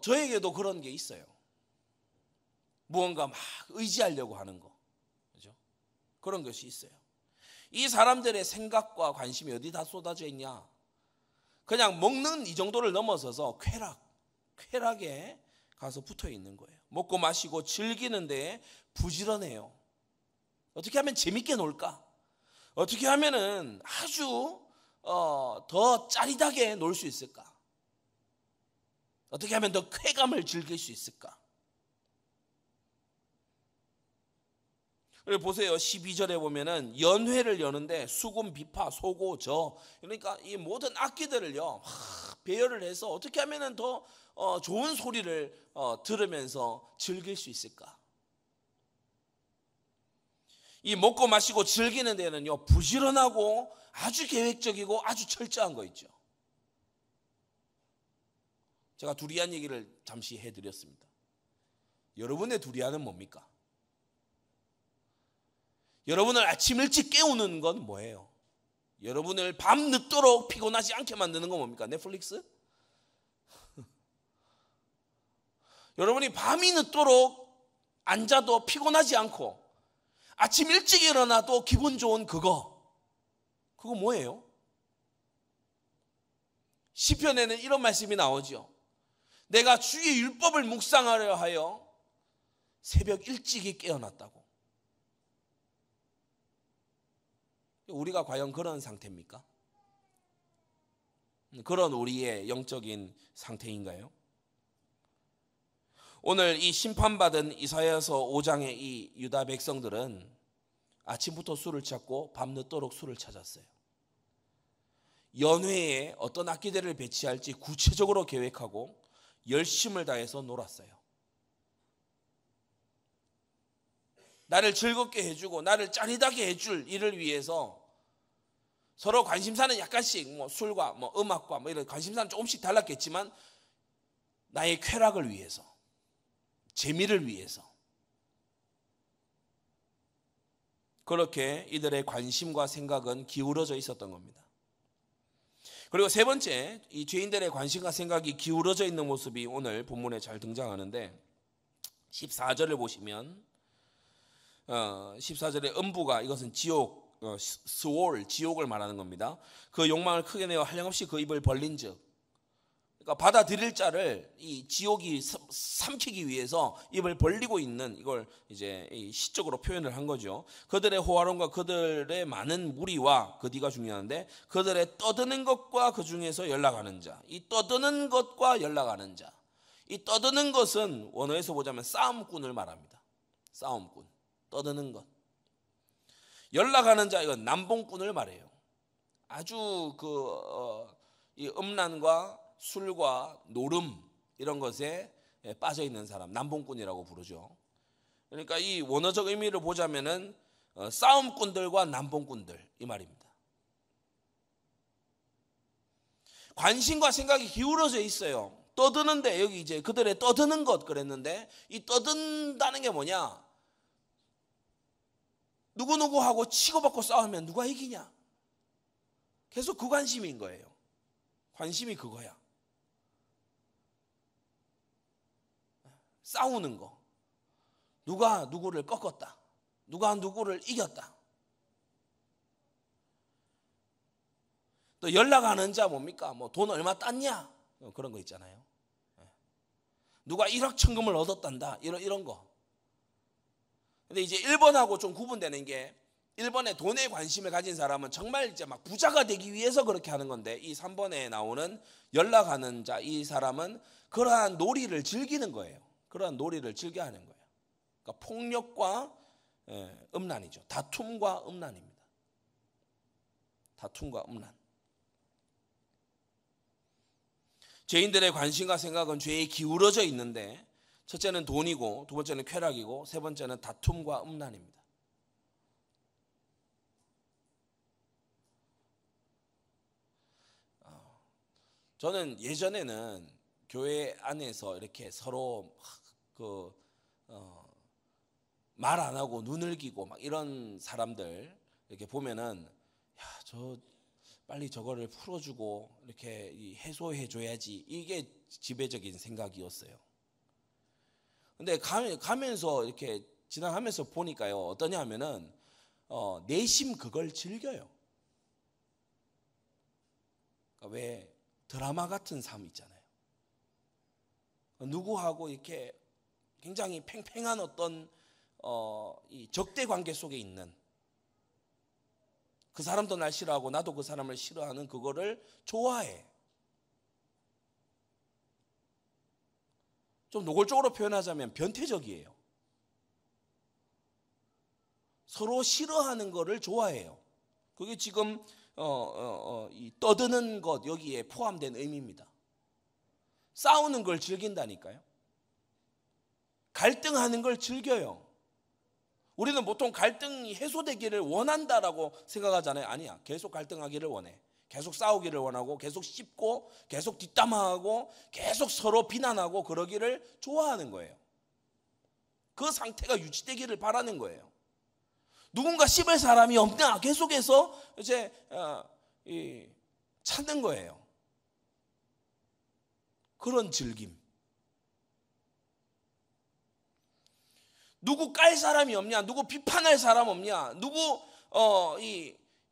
저에게도 그런 게 있어요. 무언가 막 의지하려고 하는 거, 그죠? 그런 것이 있어요. 이 사람들의 생각과 관심이 어디다 쏟아져 있냐? 그냥 먹는 이 정도를 넘어서서 쾌락에 가서 붙어 있는 거예요. 먹고 마시고 즐기는 데에 부지런해요. 어떻게 하면 재밌게 놀까? 어떻게 하면은 아주 더 짜릿하게 놀 수 있을까? 어떻게 하면 더 쾌감을 즐길 수 있을까? 그리고 보세요. 12절에 보면은 연회를 여는데 수금, 비파, 소고, 저, 그러니까 이 모든 악기들을요 배열을 해서 어떻게 하면은 더 좋은 소리를 들으면서 즐길 수 있을까? 이 먹고 마시고 즐기는 데는요 부지런하고 아주 계획적이고 아주 철저한 거 있죠. 제가 두리안 얘기를 잠시 해드렸습니다. 여러분의 두리안은 뭡니까? 여러분을 아침 일찍 깨우는 건 뭐예요? 여러분을 밤 늦도록 피곤하지 않게 만드는 건 뭡니까? 넷플릭스? 여러분이 밤이 늦도록 앉아도 피곤하지 않고 아침 일찍 일어나도 기분 좋은 그거 뭐예요? 시편에는 이런 말씀이 나오죠. 내가 주의 율법을 묵상하려 하여 새벽 일찍이 깨어났다고. 우리가 과연 그런 상태입니까? 그런 우리의 영적인 상태인가요? 오늘 이 심판받은 이사야서 5장의 이 유다 백성들은 아침부터 술을 찾고 밤늦도록 술을 찾았어요. 연회에 어떤 악기들을 배치할지 구체적으로 계획하고 열심을 다해서 놀았어요. 나를 즐겁게 해주고 나를 짜릿하게 해줄 일을 위해서 서로 관심사는 약간씩 술과 음악과 이런 관심사는 조금씩 달랐겠지만 나의 쾌락을 위해서, 재미를 위해서 그렇게 이들의 관심과 생각은 기울어져 있었던 겁니다. 그리고 세 번째, 이 죄인들의 관심과 생각이 기울어져 있는 모습이 오늘 본문에 잘 등장하는데 14절을 보시면 14절에 음부가, 이것은 지옥, 스월, 지옥을 말하는 겁니다. 그 욕망을 크게 내어 한량없이 그 입을 벌린즉, 그러니까 받아들일 자를 이 지옥이 삼키기 위해서 입을 벌리고 있는, 이걸 이제 시적으로 표현을 한 거죠. 그들의 호화론과 그들의 많은 무리와, 그 뒤가 중요한데, 그들의 떠드는 것과 그 중에서 연락하는 자. 이 떠드는 것과 연락하는 자. 이 떠드는 것은 원어에서 보자면 싸움꾼을 말합니다. 싸움꾼, 떠드는 것. 연락하는 자, 이건 남봉꾼을 말해요. 아주 이 음란과 술과 노름 이런 것에 빠져 있는 사람, 남봉꾼이라고 부르죠. 그러니까 이 원어적 의미를 보자면은 싸움꾼들과 남봉꾼들, 이 말입니다. 관심과 생각이 기울어져 있어요. 떠드는데, 여기 이제 그들의 떠드는 것 그랬는데, 이 떠든다는 게 뭐냐? 누구누구하고 치고받고 싸우면 누가 이기냐? 계속 그 관심인 거예요. 관심이 그거야. 싸우는 거. 누가 누구를 꺾었다. 누가 누구를 이겼다. 또 연락하는 자 뭡니까? 돈 얼마 땄냐? 그런 거 있잖아요. 누가 1억 천금을 얻었단다. 이런 거. 근데 이제 1번하고 좀 구분되는 게, 1번에 돈에 관심을 가진 사람은 정말 이제 막 부자가 되기 위해서 그렇게 하는 건데, 이 3번에 나오는 연락하는 자, 이 사람은 그러한 놀이를 즐기는 거예요. 그러한 놀이를 즐겨 하는 거예요. 그러니까 폭력과 음란이죠. 다툼과 음란입니다. 다툼과 음란. 죄인들의 관심과 생각은 죄에 기울어져 있는데, 첫째는 돈이고, 두 번째는 쾌락이고, 세 번째는 다툼과 음란입니다. 저는 예전에는 교회 안에서 이렇게 서로 말 안 하고 눈을 기고 막 이런 사람들 이렇게 보면은, 저 빨리 저거를 풀어주고 이렇게 해소해 줘야지, 이게 지배적인 생각이었어요. 근데 가면서 이렇게 지나가면서 보니까요, 어떠냐 하면은 내심 그걸 즐겨요. 그러니까 왜 드라마 같은 삶 있잖아요. 누구하고 이렇게 굉장히 팽팽한 어떤 이 적대 관계 속에 있는, 그 사람도 날 싫어하고 나도 그 사람을 싫어하는 그거를 좋아해. 좀 노골적으로 표현하자면 변태적이에요. 서로 싫어하는 거를 좋아해요. 그게 지금 이 떠드는 것, 여기에 포함된 의미입니다. 싸우는 걸 즐긴다니까요. 갈등하는 걸 즐겨요. 우리는 보통 갈등이 해소되기를 원한다라고 생각하잖아요. 아니야. 계속 갈등하기를 원해. 계속 싸우기를 원하고, 계속 씹고, 계속 뒷담화하고, 계속 서로 비난하고 그러기를 좋아하는 거예요. 그 상태가 유지되기를 바라는 거예요. 누군가 씹을 사람이 없냐? 계속해서 이제 찾는 거예요. 그런 즐김. 누구 깔 사람이 없냐? 누구 비판할 사람 없냐? 누구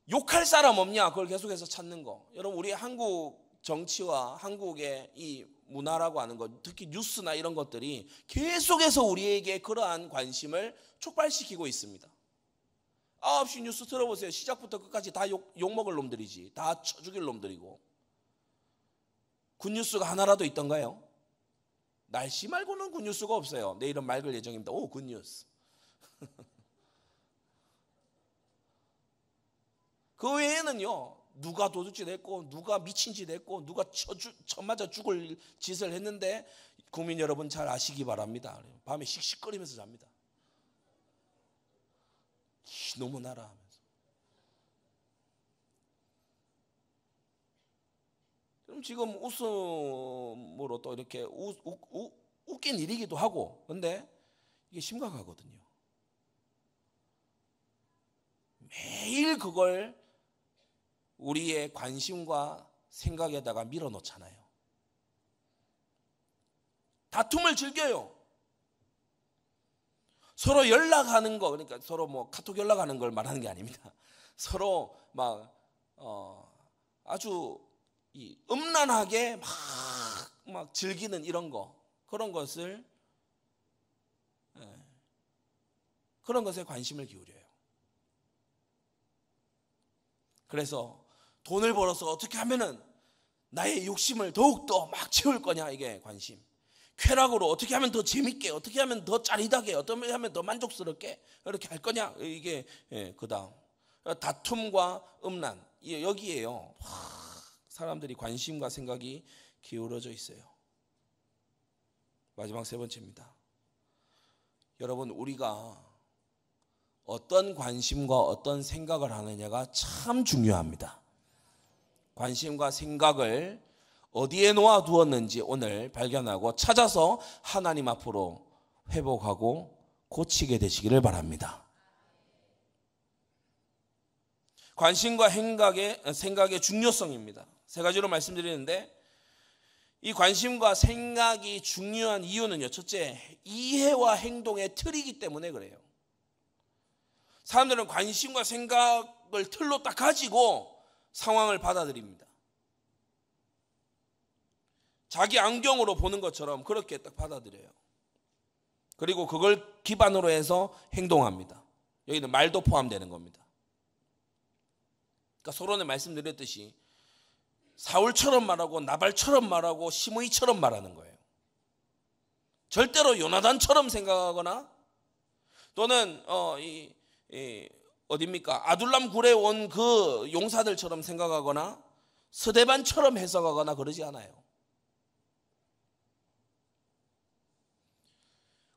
욕할 사람 없냐? 그걸 계속해서 찾는 거. 여러분, 우리 한국 정치와 한국의 이 문화라고 하는 것, 특히 뉴스나 이런 것들이 계속해서 우리에게 그러한 관심을 촉발시키고 있습니다. 9시 뉴스 들어보세요. 시작부터 끝까지 다 욕먹을 놈들이지. 다 쳐 죽일 놈들이고. 굿뉴스가 하나라도 있던가요? 날씨 말고는 굿뉴스가 없어요. 내일은 맑을 예정입니다. 오, 굿뉴스. 그 외에는요, 누가 도둑질 했고, 누가 미친 짓 했고, 누가 쳐맞아 죽을 짓을 했는데, 국민 여러분 잘 아시기 바랍니다. 밤에 씩씩거리면서 잡니다. 이놈의 나라 하면서. 그럼 지금 웃음으로 또 이렇게 웃긴 일이기도 하고, 근데 이게 심각하거든요. 매일 그걸 우리의 관심과 생각에다가 밀어넣잖아요. 다툼을 즐겨요. 서로 연락하는 거, 그러니까 서로 뭐 카톡 연락하는 걸 말하는 게 아닙니다. 서로 막 아주 음란하게 막 즐기는 이런 거, 그런 것에 관심을 기울여요. 그래서 돈을 벌어서 어떻게 하면은 나의 욕심을 더욱더 막 채울 거냐, 이게 관심. 쾌락으로 어떻게 하면 더 재밌게, 어떻게 하면 더 짜릿하게, 어떻게 하면 더 만족스럽게 이렇게 할 거냐, 이게 그 다음 다툼과 음란, 여기에요. 사람들이 관심과 생각이 기울어져 있어요. 마지막 세 번째입니다. 여러분, 우리가 어떤 관심과 어떤 생각을 하느냐가 참 중요합니다. 관심과 생각을 어디에 놓아두었는지 오늘 발견하고 찾아서 하나님 앞으로 회복하고 고치게 되시기를 바랍니다. 관심과 생각의 중요성입니다. 세 가지로 말씀드리는데, 이 관심과 생각이 중요한 이유는요, 첫째, 이해와 행동의 틀이기 때문에 그래요. 사람들은 관심과 생각을 틀로 딱 가지고 상황을 받아들입니다. 자기 안경으로 보는 것처럼 그렇게 딱 받아들여요. 그리고 그걸 기반으로 해서 행동합니다. 여기는 말도 포함되는 겁니다. 그러니까 서론에 말씀드렸듯이 사울처럼 말하고 나발처럼 말하고 시므이처럼 말하는 거예요. 절대로 요나단처럼 생각하거나 또는 어딥니까? 아둘람 굴에 온 그 용사들처럼 생각하거나 스데반처럼 해석하거나 그러지 않아요.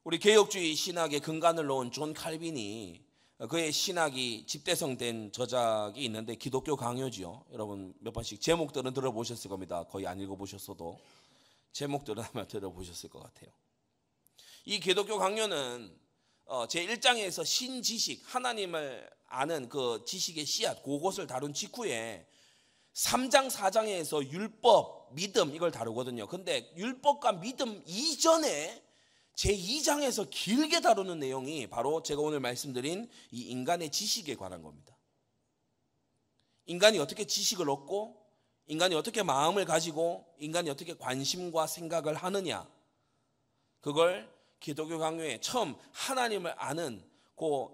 우리 개혁주의 신학의 근간을 놓은 존 칼빈이 그의 신학이 집대성된 저작이 있는데 기독교 강요지요. 여러분 몇 번씩 제목들은 들어보셨을 겁니다. 거의 안 읽어보셨어도 제목들은 아마 들어보셨을 것 같아요. 이 기독교 강요는 제1장에서 신지식, 하나님을 아는 그 지식의 씨앗, 그것을 다룬 직후에 3장, 4장에서 율법, 믿음 이걸 다루거든요. 근데 율법과 믿음 이전에 제2장에서 길게 다루는 내용이 바로 제가 오늘 말씀드린 이 인간의 지식에 관한 겁니다. 인간이 어떻게 지식을 얻고, 인간이 어떻게 마음을 가지고, 인간이 어떻게 관심과 생각을 하느냐, 그걸 기독교 강요에 처음 하나님을 아는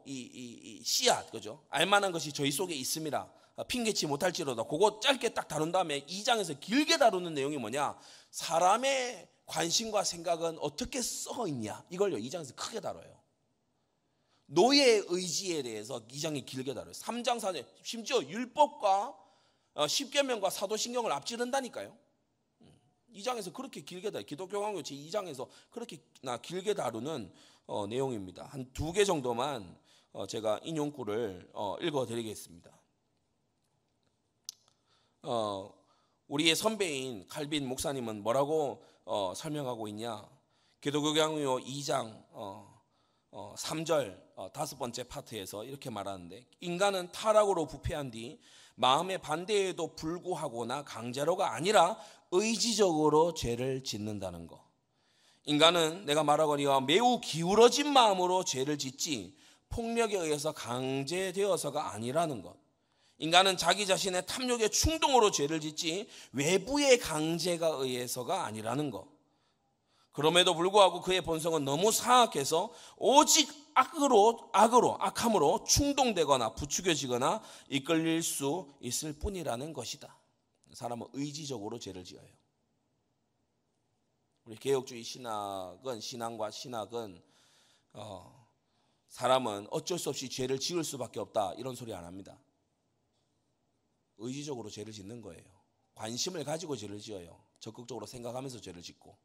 이 씨앗, 그죠? 알만한 것이 저희 속에 있습니다. 핑계치 못할지로다. 그거 짧게 딱 다룬 다음에 2장에서 길게 다루는 내용이 뭐냐? 사람의 관심과 생각은 어떻게 썩어 있냐? 이걸요 2장에서 크게 다뤄요. 노예의 의지에 대해서 2장이 길게 다뤄요. 3장, 4장 심지어 율법과 십계명과 사도신경을 앞지른다니까요. 2장에서 그렇게 길게 다뤄요. 기독교 강요 제2장에서 그렇게 길게 다루는 내용입니다. 한 2개 정도만 제가 인용구를 읽어드리겠습니다. 우리의 선배인 칼빈 목사님은 뭐라고 설명하고 있냐? 기독교 강요 2장 3절 다섯 번째 파트에서 이렇게 말하는데, 인간은 타락으로 부패한 뒤 마음의 반대에도 불구하거나 강제로가 아니라 의지적으로 죄를 짓는다는 것. 인간은 내가 말하거니와 매우 기울어진 마음으로 죄를 짓지 폭력에 의해서 강제되어서가 아니라는 것. 인간은 자기 자신의 탐욕의 충동으로 죄를 짓지 외부의 강제가 의해서가 아니라는 것. 그럼에도 불구하고 그의 본성은 너무 사악해서 오직 악함으로 충동되거나 부추겨지거나 이끌릴 수 있을 뿐이라는 것이다. 사람은 의지적으로 죄를 지어요. 우리 개혁주의 신앙과 신학은 사람은 어쩔 수 없이 죄를 지을 수밖에 없다, 이런 소리 안 합니다. 의지적으로 죄를 짓는 거예요. 관심을 가지고 죄를 지어요. 적극적으로 생각하면서 죄를 짓고,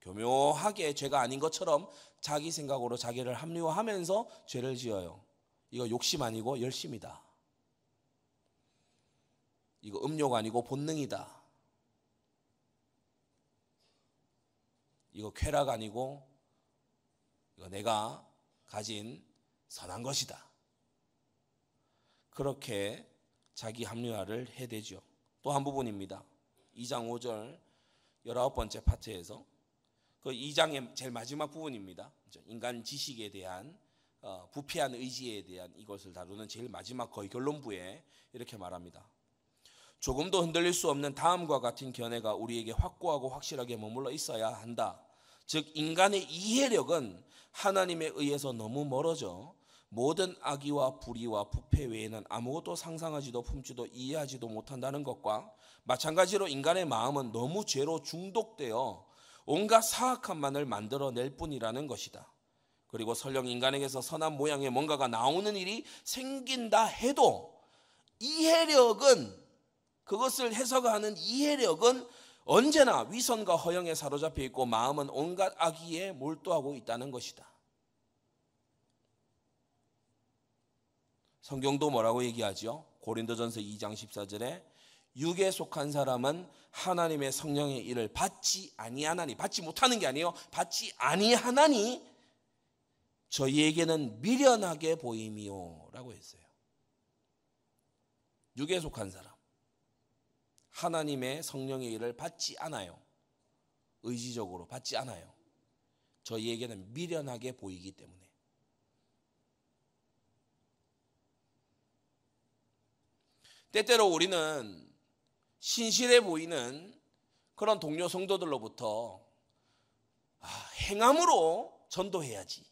교묘하게 죄가 아닌 것처럼 자기 생각으로 자기를 합리화하면서 죄를 지어요. 이거 욕심 아니고 열심이다. 이거 음욕 아니고 본능이다. 이거 쾌락 아니고 이거 내가 가진 선한 것이다. 그렇게 자기 합리화를 해대죠. 또 한 부분입니다. 2장 5절 19번째 파트에서 그 2장의 제일 마지막 부분입니다. 인간 지식에 대한 부패한 의지에 대한 이것을 다루는 제일 마지막 거의 결론부에 이렇게 말합니다. 조금도 흔들릴 수 없는 다음과 같은 견해가 우리에게 확고하고 확실하게 머물러 있어야 한다. 즉 인간의 이해력은 하나님에 의해서 너무 멀어져 모든 악의와 불의와 부패 외에는 아무것도 상상하지도 품지도 이해하지도 못한다는 것과 마찬가지로 인간의 마음은 너무 죄로 중독되어 온갖 사악함만을 만들어낼 뿐이라는 것이다. 그리고 설령 인간에게서 선한 모양의 뭔가가 나오는 일이 생긴다 해도 이해력은, 그것을 해석하는 이해력은 언제나 위선과 허영에 사로잡혀 있고 마음은 온갖 악의에 몰두하고 있다는 것이다. 성경도 뭐라고 얘기하죠? 고린도전서 2장 14절에 육에 속한 사람은 하나님의 성령의 일을 받지 아니하나니, 받지 못하는 게 아니에요. 받지 아니하나니 저희에게는 미련하게 보임이요 라고 했어요. 육에 속한 사람, 하나님의 성령의 일을 받지 않아요. 의지적으로 받지 않아요. 저희에게는 미련하게 보이기 때문에. 때때로 우리는 신실해 보이는 그런 동료 성도들로부터 행함으로 전도해야지,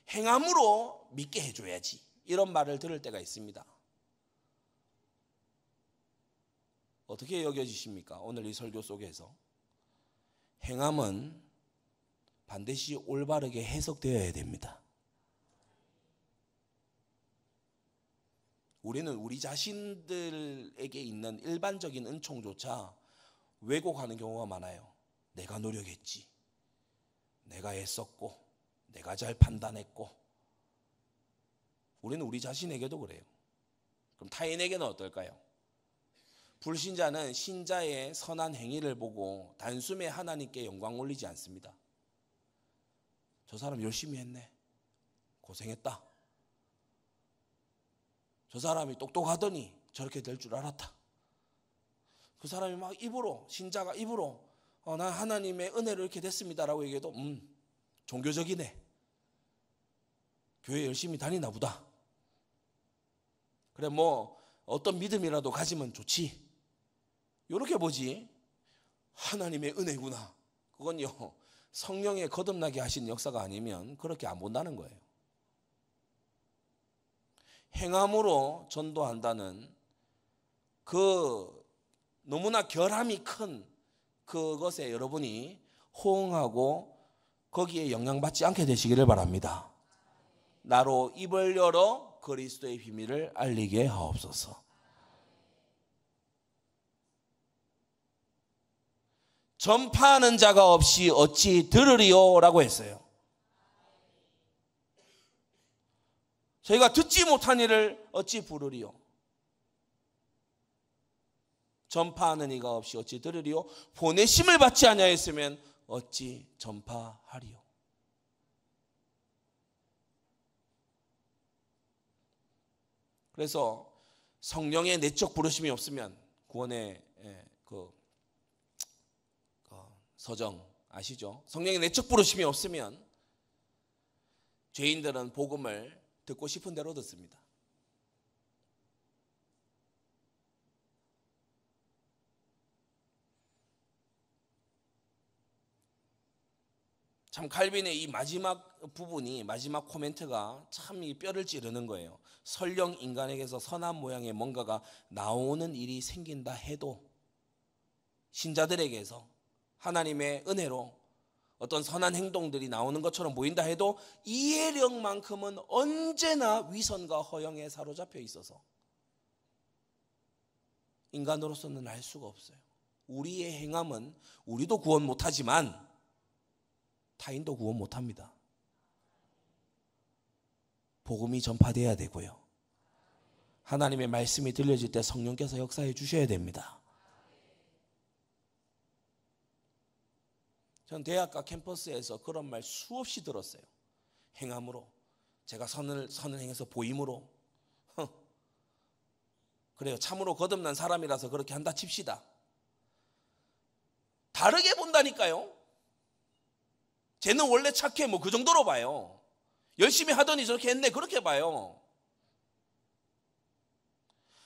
행함으로 믿게 해줘야지, 이런 말을 들을 때가 있습니다. 어떻게 여겨지십니까? 오늘 이 설교 속에서 행함은 반드시 올바르게 해석되어야 됩니다. 우리는 우리 자신들에게 있는 일반적인 은총조차 왜곡하는 경우가 많아요. 내가 노력했지, 내가 애썼고, 내가 잘 판단했고. 우리는 우리 자신에게도 그래요. 그럼 타인에게는 어떨까요? 불신자는 신자의 선한 행위를 보고 단숨에 하나님께 영광 올리지 않습니다. 저 사람 열심히 했네, 고생했다, 저 사람이 똑똑하더니 저렇게 될 줄 알았다. 그 사람이 막 입으로, 신자가 입으로 난 하나님의 은혜로 이렇게 됐습니다라고 얘기해도 종교적이네, 교회 열심히 다니나 보다, 그래 뭐 어떤 믿음이라도 가지면 좋지, 이렇게 보지. 하나님의 은혜구나, 그건요 성령의 거듭나게 하신 역사가 아니면 그렇게 안 본다는 거예요. 행함으로 전도한다는 그 너무나 결함이 큰 그것에 여러분이 호응하고 거기에 영향받지 않게 되시기를 바랍니다. 나로 입을 열어 그리스도의 비밀을 알리게 하옵소서. 전파하는 자가 없이 어찌 들으리요 라고 했어요. 저희가 듣지 못한 일을 어찌 부르리요? 전파하는 이가 없이 어찌 들으리요? 보내심을 받지 아니하였으면 어찌 전파하리요? 그래서 성령의 내적 부르심이 없으면 구원의 그 서정 아시죠? 성령의 내적 부르심이 없으면 죄인들은 복음을 듣고 싶은 대로 듣습니다. 참 칼빈의 이 마지막 부분이, 마지막 코멘트가 참 이 뼈를 찌르는 거예요. 설령 인간에게서 선한 모양의 뭔가가 나오는 일이 생긴다 해도, 신자들에게서 하나님의 은혜로 어떤 선한 행동들이 나오는 것처럼 보인다 해도 이해력만큼은 언제나 위선과 허영에 사로잡혀 있어서 인간으로서는 알 수가 없어요. 우리의 행함은 우리도 구원 못하지만 타인도 구원 못합니다. 복음이 전파돼야 되고요. 하나님의 말씀이 들려질 때 성령께서 역사해 주셔야 됩니다. 전 대학가 캠퍼스에서 그런 말 수없이 들었어요. 행함으로, 제가 선을 행해서 보임으로. 그래요. 참으로 거듭난 사람이라서 그렇게 한다 칩시다. 다르게 본다니까요. 쟤는 원래 착해, 뭐 그 정도로 봐요. 열심히 하더니 저렇게 했네, 그렇게 봐요.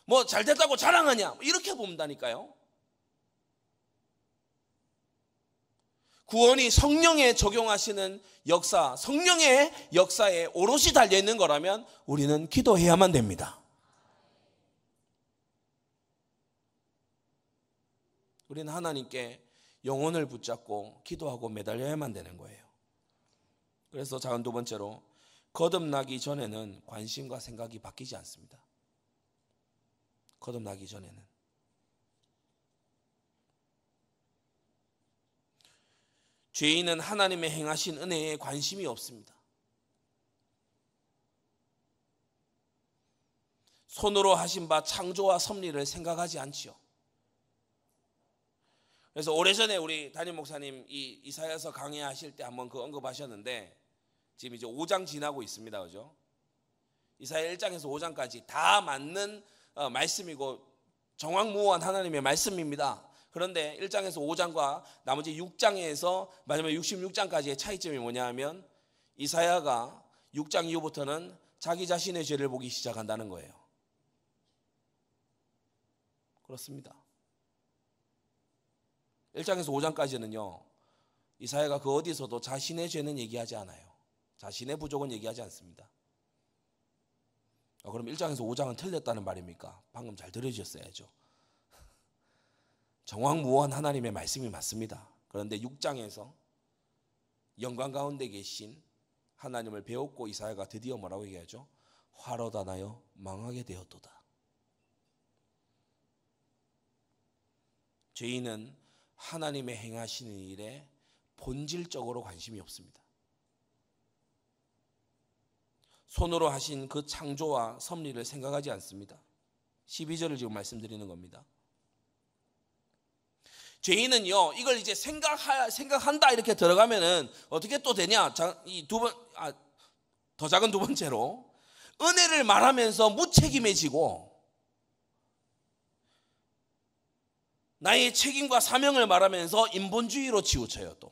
뭐 잘됐다고 자랑하냐, 이렇게 본다니까요. 구원이 성령에 적용하시는 역사, 성령의 역사에 오롯이 달려있는 거라면 우리는 기도해야만 됩니다. 우리는 하나님께 영혼을 붙잡고 기도하고 매달려야만 되는 거예요. 그래서 작은 두 번째로, 거듭나기 전에는 관심과 생각이 바뀌지 않습니다. 거듭나기 전에는. 죄인은 하나님의 행하신 은혜에 관심이 없습니다. 손으로 하신 바 창조와 섭리를 생각하지 않지요. 그래서 오래전에 우리 담임 목사님 이 이사야서 강의하실 때 한번 그 언급하셨는데, 지금 이제 5장 지나고 있습니다. 그죠? 이사야 1장에서 5장까지 다 맞는 말씀이고 정확무호한 하나님의 말씀입니다. 그런데 1장에서 5장과 나머지 6장에서 마지막 66장까지의 차이점이 뭐냐 하면, 이사야가 6장 이후부터는 자기 자신의 죄를 보기 시작한다는 거예요. 그렇습니다. 1장에서 5장까지는요, 이사야가 그 어디서도 자신의 죄는 얘기하지 않아요. 자신의 부족은 얘기하지 않습니다. 그럼 1장에서 5장은 틀렸다는 말입니까? 방금 잘 들어주셨어야죠. 정확무호한 하나님의 말씀이 맞습니다. 그런데 6장에서 영광 가운데 계신 하나님을 배웠고 이사야가 드디어 뭐라고 얘기하죠? 화로 다 나여 망하게 되었도다. 죄인은 하나님의 행하시는 일에 본질적으로 관심이 없습니다. 손으로 하신 그 창조와 섭리를 생각하지 않습니다. 12절을 지금 말씀드리는 겁니다. 죄인은요, 이걸 이제 생각한다 이렇게 들어가면은 어떻게 또 되냐? 더 작은 두 번째로, 은혜를 말하면서 무책임해지고 나의 책임과 사명을 말하면서 인본주의로 치우쳐요. 또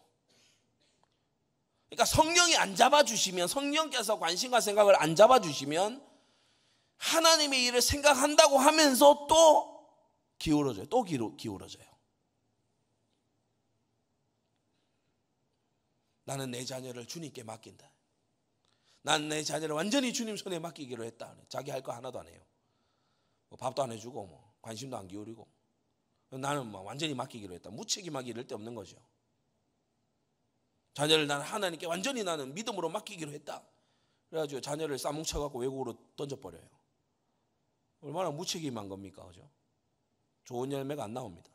그러니까 성령이 안 잡아주시면, 성령께서 관심과 생각을 안 잡아주시면 하나님의 일을 생각한다고 하면서 또 기울어져요. 또 기울어져요. 나는 내 자녀를 주님께 맡긴다. 난 내 자녀를 완전히 주님 손에 맡기기로 했다. 자기 할 거 하나도 안 해요. 뭐 밥도 안 해주고 뭐 관심도 안 기울이고, 나는 뭐 완전히 맡기기로 했다. 무책임하기 이럴 데 없는 거죠. 자녀를 나는 하나님께 완전히 나는 믿음으로 맡기기로 했다. 그래가지고 자녀를 싸뭉쳐갖고 외국으로 던져버려요. 얼마나 무책임한 겁니까? 그죠? 좋은 열매가 안 나옵니다.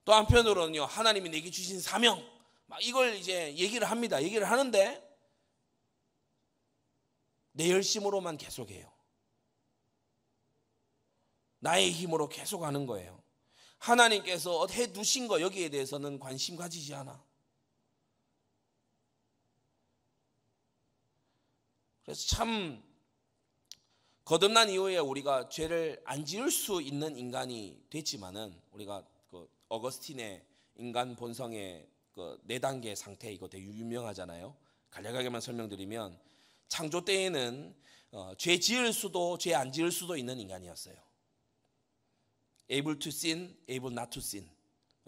또 한편으로는요, 하나님이 내게 주신 사명, 막 이걸 이제 얘기를 합니다. 얘기를 하는데 내 열심으로만 계속해요. 나의 힘으로 계속 하는 거예요. 하나님께서 해 두신 거 여기에 대해서는 관심 가지지 않아. 그래서 참 거듭난 이후에 우리가 죄를 안 지을 수 있는 인간이 됐지만은 우리가 그 어거스틴의 인간 본성의 그 4단계 상태 이거 되게 유명하잖아요. 간략하게만 설명드리면 창조 때에는 죄 지을 수도 죄 안 지을 수도 있는 인간이었어요. able to sin, able not to sin.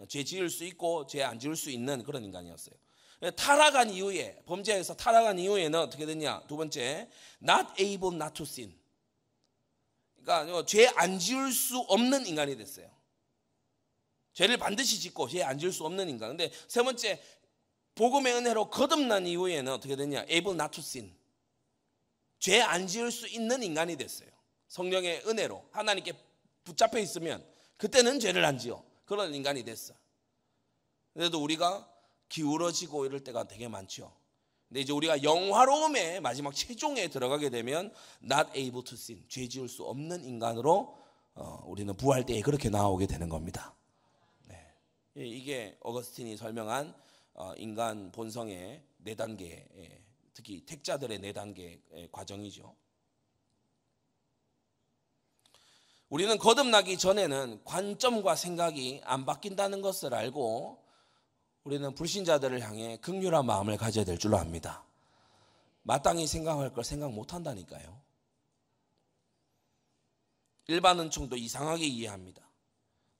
죄 지을 수 있고 죄 안 지을 수 있는 그런 인간이었어요. 타락한 이후에 범죄에서 타락한 이후에는 어떻게 됐냐? 두 번째, not able not to sin. 그러니까 죄 안 지을 수 없는 인간이 됐어요. 죄를 반드시 짓고 죄 안 지을 수 없는 인간. 근데 세 번째, 복음의 은혜로 거듭난 이후에는 어떻게 됐냐? able not to sin. 죄 안 지을 수 있는 인간이 됐어요. 성령의 은혜로 하나님께 붙잡혀 있으면 그때는 죄를 안 지어. 그런 인간이 됐어. 그래도 우리가 기울어지고 이럴 때가 되게 많죠. 근데 이제 우리가 영화로움의 마지막 최종에 들어가게 되면 not able to sin, 죄 지을 수 없는 인간으로 우리는 부활 때에 그렇게 나오게 되는 겁니다. 네. 이게 어거스틴이 설명한 인간 본성의 4단계, 특히 택자들의 4단계 과정이죠. 우리는 거듭나기 전에는 관점과 생각이 안 바뀐다는 것을 알고 우리는 불신자들을 향해 긍휼한 마음을 가져야 될 줄로 압니다. 마땅히 생각할 걸 생각 못한다니까요. 일반 은총도 이상하게 이해합니다.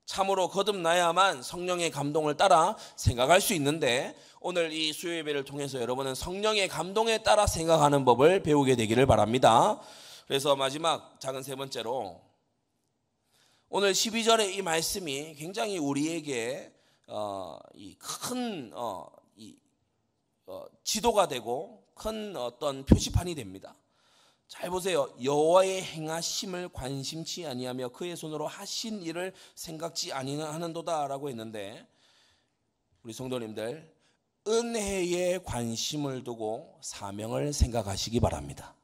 참으로 거듭나야만 성령의 감동을 따라 생각할 수 있는데 오늘 이 수요 예배를 통해서 여러분은 성령의 감동에 따라 생각하는 법을 배우게 되기를 바랍니다. 그래서 마지막 작은 세 번째로 오늘 12절의 이 말씀이 굉장히 우리에게 큰 지도가 되고 큰 어떤 표시판이 됩니다. 잘 보세요. 여호와의 행하심을 관심치 아니하며 그의 손으로 하신 일을 생각지 아니하는도다라고 했는데 우리 성도님들 은혜에 관심을 두고 사명을 생각하시기 바랍니다.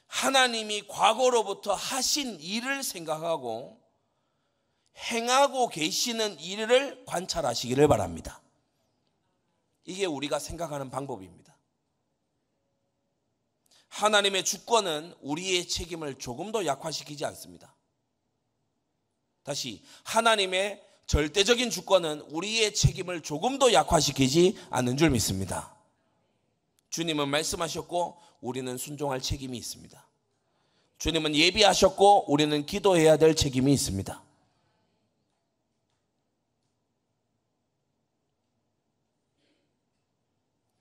하나님이 과거로부터 하신 일을 생각하고 행하고 계시는 일을 관찰하시기를 바랍니다. 이게 우리가 생각하는 방법입니다. 하나님의 주권은 우리의 책임을 조금도 약화시키지 않습니다. 다시, 하나님의 절대적인 주권은 우리의 책임을 조금도 약화시키지 않는 줄 믿습니다. 주님은 말씀하셨고 우리는 순종할 책임이 있습니다. 주님은 예비하셨고 우리는 기도해야 될 책임이 있습니다.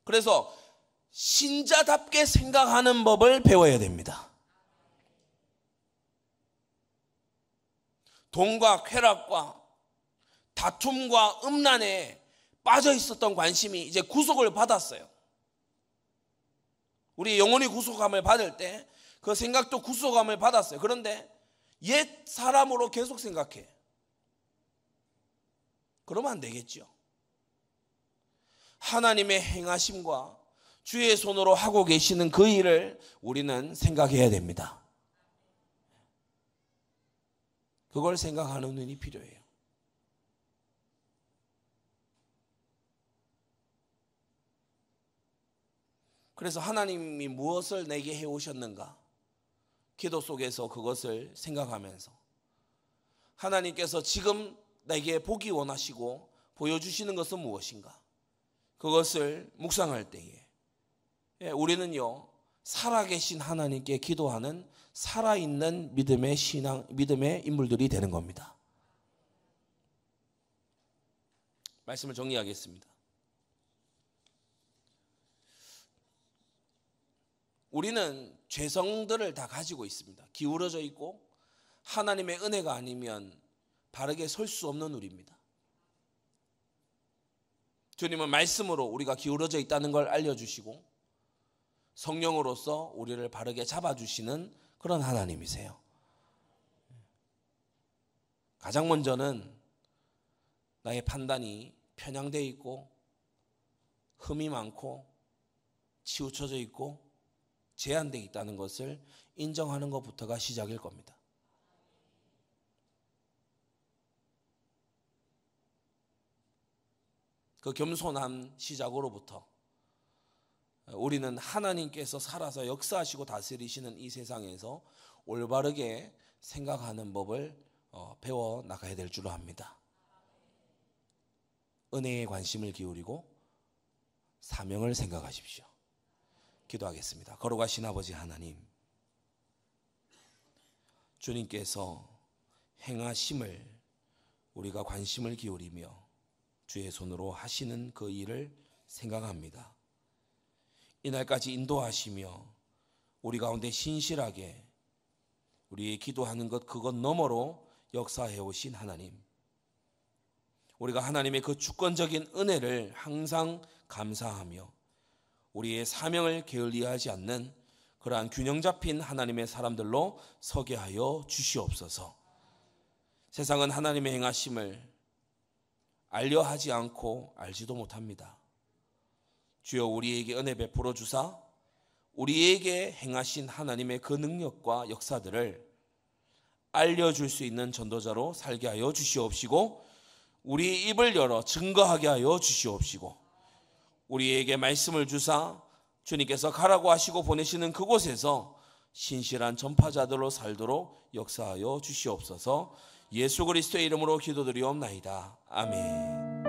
그래서 신자답게 생각하는 법을 배워야 됩니다. 돈과 쾌락과 다툼과 음란에 빠져 있었던 관심이 이제 구속을 받았어요. 우리 영혼이 구속함을 받을 때 그 생각도 구속함을 받았어요. 그런데 옛 사람으로 계속 생각해. 그러면 안 되겠죠. 하나님의 행하심과 주의 손으로 하고 계시는 그 일을 우리는 생각해야 됩니다. 그걸 생각하는 눈이 필요해요. 그래서 하나님이 무엇을 내게 해오셨는가? 기도 속에서 그것을 생각하면서 하나님께서 지금 내게 보기 원하시고 보여주시는 것은 무엇인가? 그것을 묵상할 때에 우리는요 살아계신 하나님께 기도하는 살아있는 믿음의 인물들이 되는 겁니다. 말씀을 정리하겠습니다. 우리는 죄성들을 다 가지고 있습니다. 기울어져 있고 하나님의 은혜가 아니면 바르게 설 수 없는 우리입니다. 주님은 말씀으로 우리가 기울어져 있다는 걸 알려주시고 성령으로서 우리를 바르게 잡아주시는 그런 하나님이세요. 가장 먼저는 나의 판단이 편향되어 있고 흠이 많고 치우쳐져 있고 제한되어 있다는 것을 인정하는 것부터가 시작일 겁니다. 그 겸손한 시작으로부터 우리는 하나님께서 살아서 역사하시고 다스리시는 이 세상에서 올바르게 생각하는 법을 배워 나가야 될 줄 압니다. 은혜에 관심을 기울이고 사명을 생각하십시오. 기도하겠습니다. 거룩하신 아버지 하나님, 주님께서 행하심을 우리가 관심을 기울이며 주의 손으로 하시는 그 일을 생각합니다. 이날까지 인도하시며 우리 가운데 신실하게 우리 기도하는 것 그것 너머로 역사해 오신 하나님, 우리가 하나님의 그 주권적인 은혜를 항상 감사하며 우리의 사명을 게을리하지 않는 그러한 균형 잡힌 하나님의 사람들로 서게 하여 주시옵소서. 세상은 하나님의 행하심을 알려 하지 않고 알지도 못합니다. 주여 우리에게 은혜 베풀어 주사 우리에게 행하신 하나님의 그 능력과 역사들을 알려줄 수 있는 전도자로 살게 하여 주시옵시고, 우리 입을 열어 증거하게 하여 주시옵시고, 우리에게 말씀을 주사 주님께서 가라고 하시고 보내시는 그곳에서 신실한 전파자들로 살도록 역사하여 주시옵소서. 예수 그리스도의 이름으로 기도드리옵나이다. 아멘.